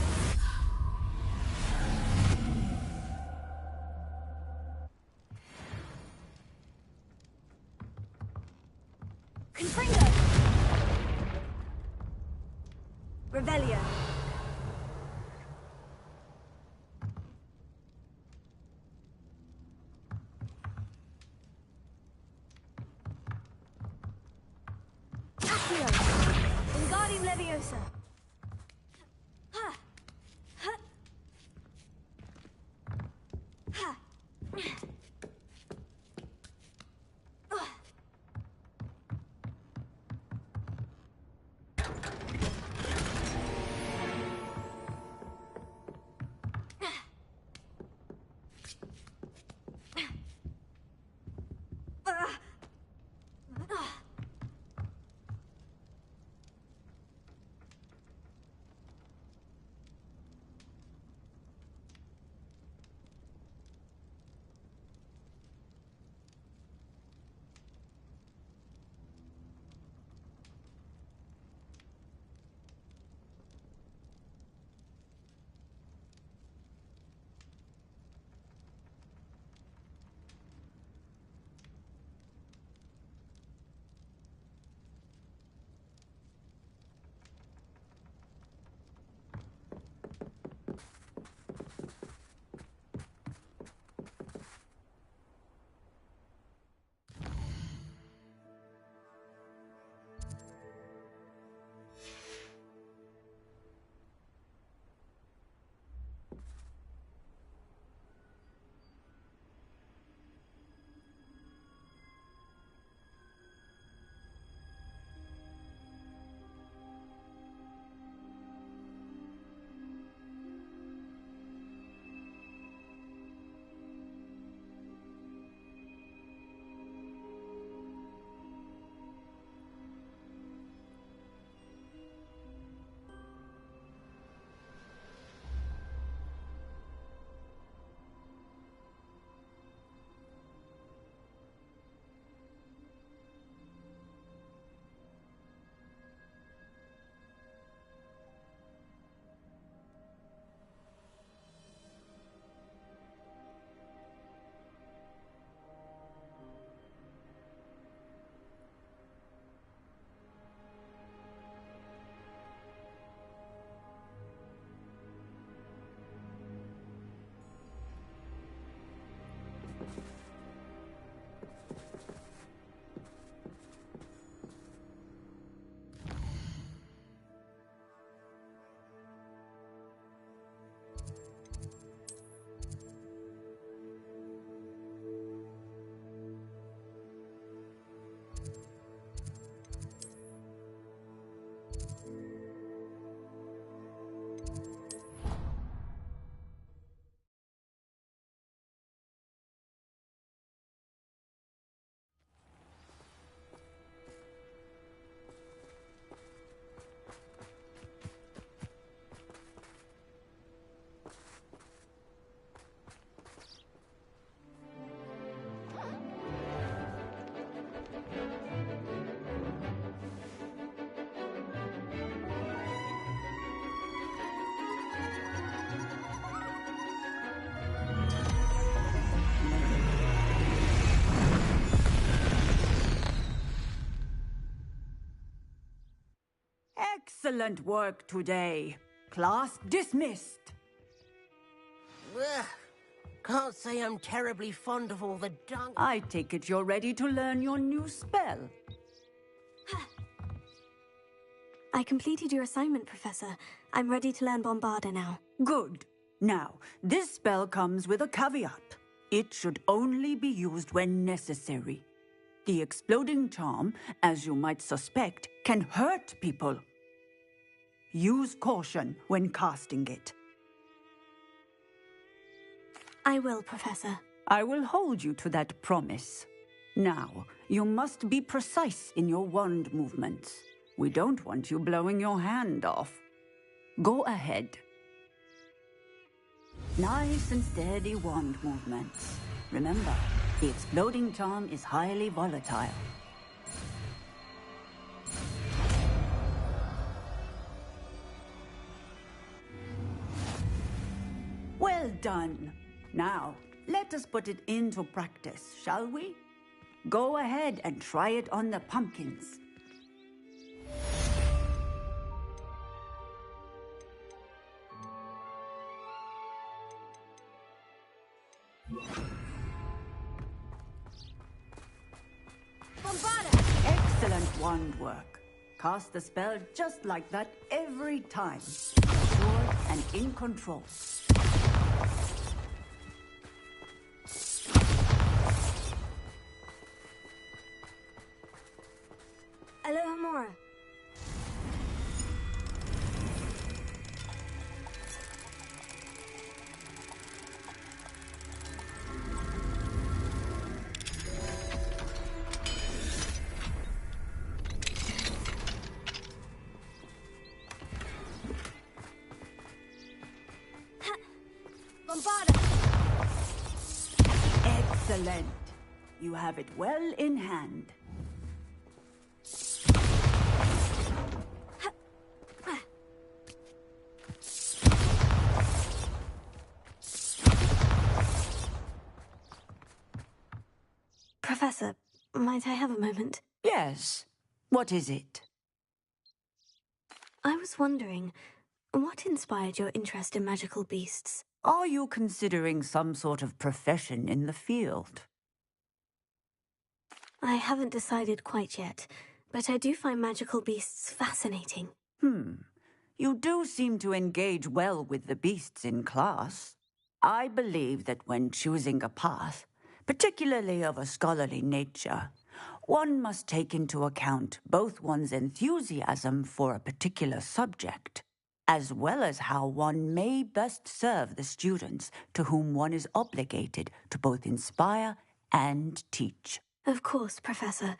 Confringo. Revelio. Accio. Wingardium Leviosa. Ha. Ha. Ha. Excellent work today. Class dismissed. Ugh. Can't say I'm terribly fond of all the dung. I take it you're ready to learn your new spell. I completed your assignment, Professor. I'm ready to learn Bombarda now. Good. Now, this spell comes with a caveat. It should only be used when necessary. The exploding charm, as you might suspect, can hurt people. Use caution when casting it. I will, Professor. I will hold you to that promise. Now, you must be precise in your wand movements. We don't want you blowing your hand off. Go ahead. Nice and steady wand movements. Remember, the exploding charm is highly volatile. Well done. Now, let us put it into practice, shall we? Go ahead and try it on the pumpkins. Bombarda! Excellent wand work. Cast the spell just like that every time. Assured and in control. Alohomora. Bombarda! Excellent. You have it well in hand. Professor, might I have a moment? Yes. What is it? I was wondering, what inspired your interest in magical beasts? Are you considering some sort of profession in the field? I haven't decided quite yet, but I do find magical beasts fascinating. You do seem to engage well with the beasts in class. I believe that when choosing a path, particularly of a scholarly nature, one must take into account both one's enthusiasm for a particular subject, as well as how one may best serve the students to whom one is obligated to both inspire and teach. Of course, Professor.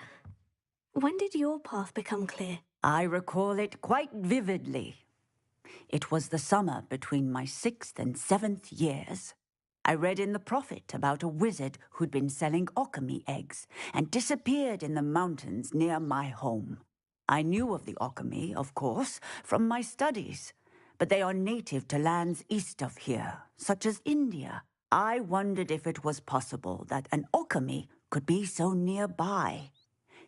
When did your path become clear? I recall it quite vividly. It was the summer between my 6th and 7th years. I read in the Prophet about a wizard who'd been selling alchemy eggs and disappeared in the mountains near my home. I knew of the alchemy, of course, from my studies, but they are native to lands east of here, such as India. I wondered if it was possible that an alchemy could be so nearby.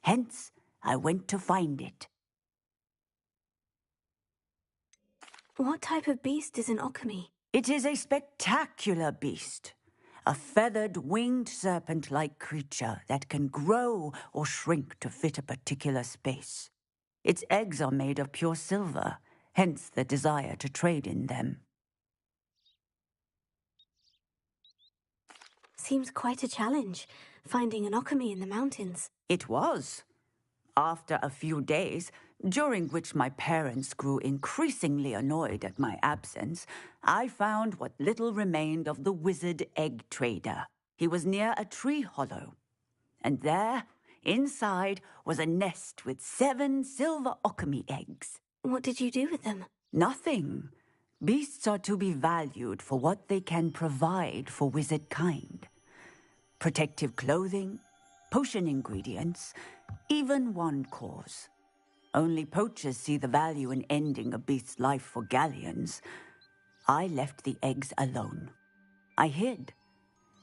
Hence, I went to find it. What type of beast is an alchemy? It is a spectacular beast. A feathered, winged serpent-like creature that can grow or shrink to fit a particular space. Its eggs are made of pure silver, hence the desire to trade in them. Seems quite a challenge, finding an alchemy in the mountains. It was. After a few days, during which my parents grew increasingly annoyed at my absence, I found what little remained of the wizard egg trader. He was near a tree hollow, and there, inside, was a nest with 7 silver alchemy eggs. What did you do with them? Nothing. Beasts are to be valued for what they can provide for wizard kind. Protective clothing, potion ingredients, even wand cores. Only poachers see the value in ending a beast's life for galleons. I left the eggs alone. I hid,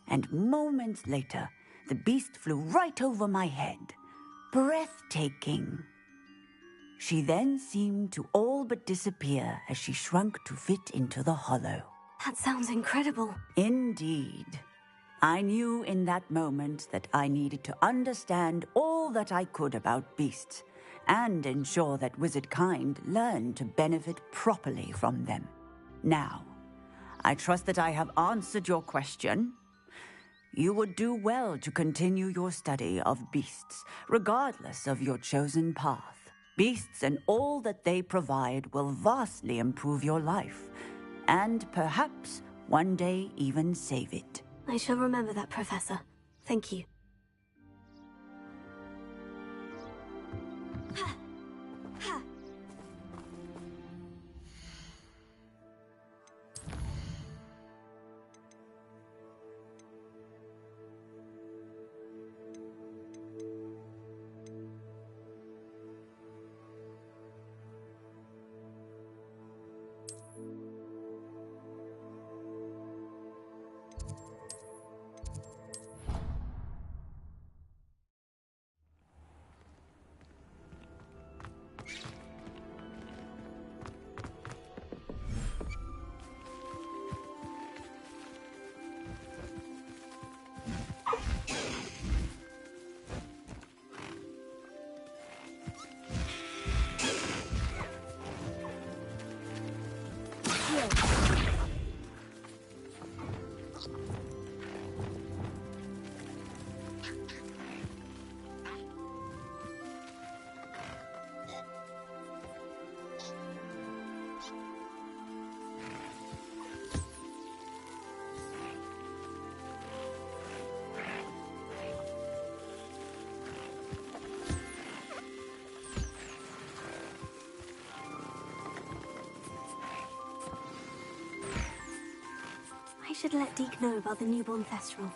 and moments later, the beast flew right over my head. Breathtaking. She then seemed to all but disappear as she shrunk to fit into the hollow. That sounds incredible. Indeed. I knew in that moment that I needed to understand all that I could about beasts and ensure that wizard kind learned to benefit properly from them. Now, I trust that I have answered your question. You would do well to continue your study of beasts, regardless of your chosen path. Beasts and all that they provide will vastly improve your life, and perhaps one day even save it. I shall remember that, Professor. Thank you. I should let Deke know about the newborn Thestral.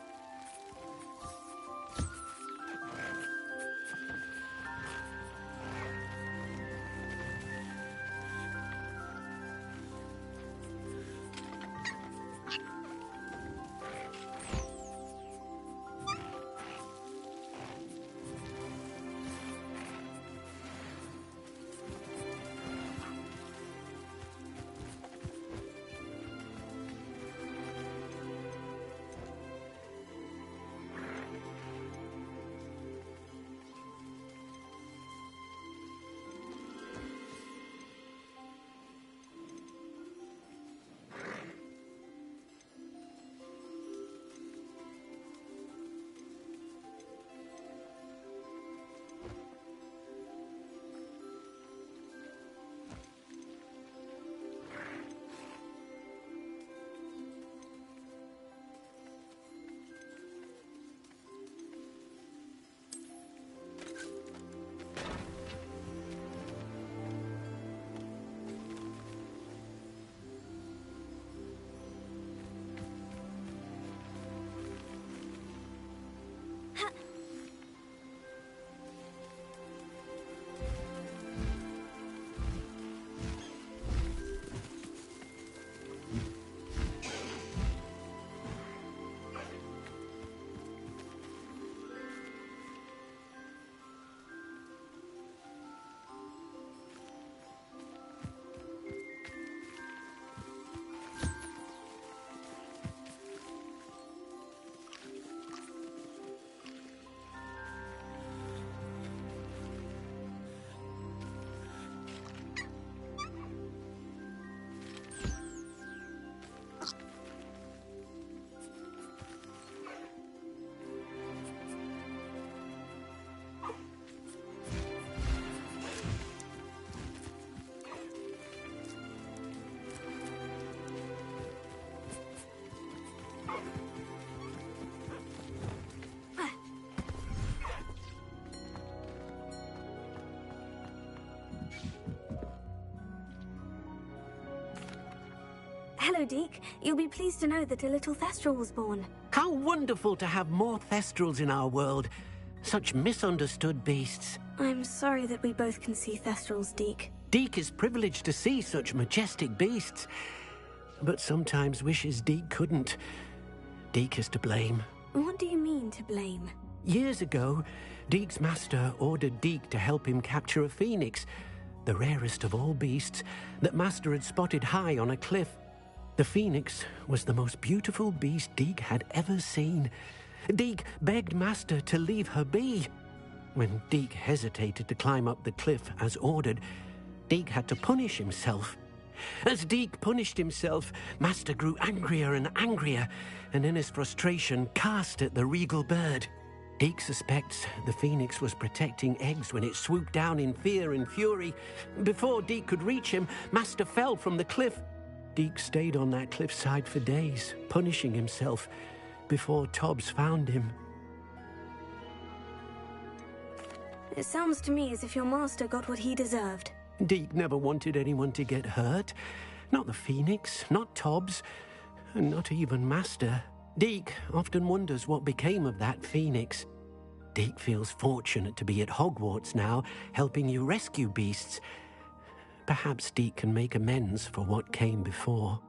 Hello, Deke. You'll be pleased to know that a little Thestral was born. How wonderful to have more Thestrals in our world. Such misunderstood beasts. I'm sorry that we both can see Thestrals, Deke. Deke is privileged to see such majestic beasts, but sometimes wishes Deke couldn't. Deke is to blame. What do you mean, to blame? Years ago, Deke's master ordered Deke to help him capture a phoenix, the rarest of all beasts that Master had spotted high on a cliff. The phoenix was the most beautiful beast Deke had ever seen. Deke begged Master to leave her be. When Deke hesitated to climb up the cliff as ordered, Deke had to punish himself. As Deke punished himself, Master grew angrier and angrier, and in his frustration cast at the regal bird. Deke suspects the phoenix was protecting eggs when it swooped down in fear and fury. Before Deke could reach him, Master fell from the cliff. Deke stayed on that cliffside for days, punishing himself, before Tobbs found him. It sounds to me as if your master got what he deserved. Deke never wanted anyone to get hurt. Not the phoenix, not Tobbs, and not even Master. Deke often wonders what became of that phoenix. Deke feels fortunate to be at Hogwarts now, helping you rescue beasts. Perhaps Deke can make amends for what came before.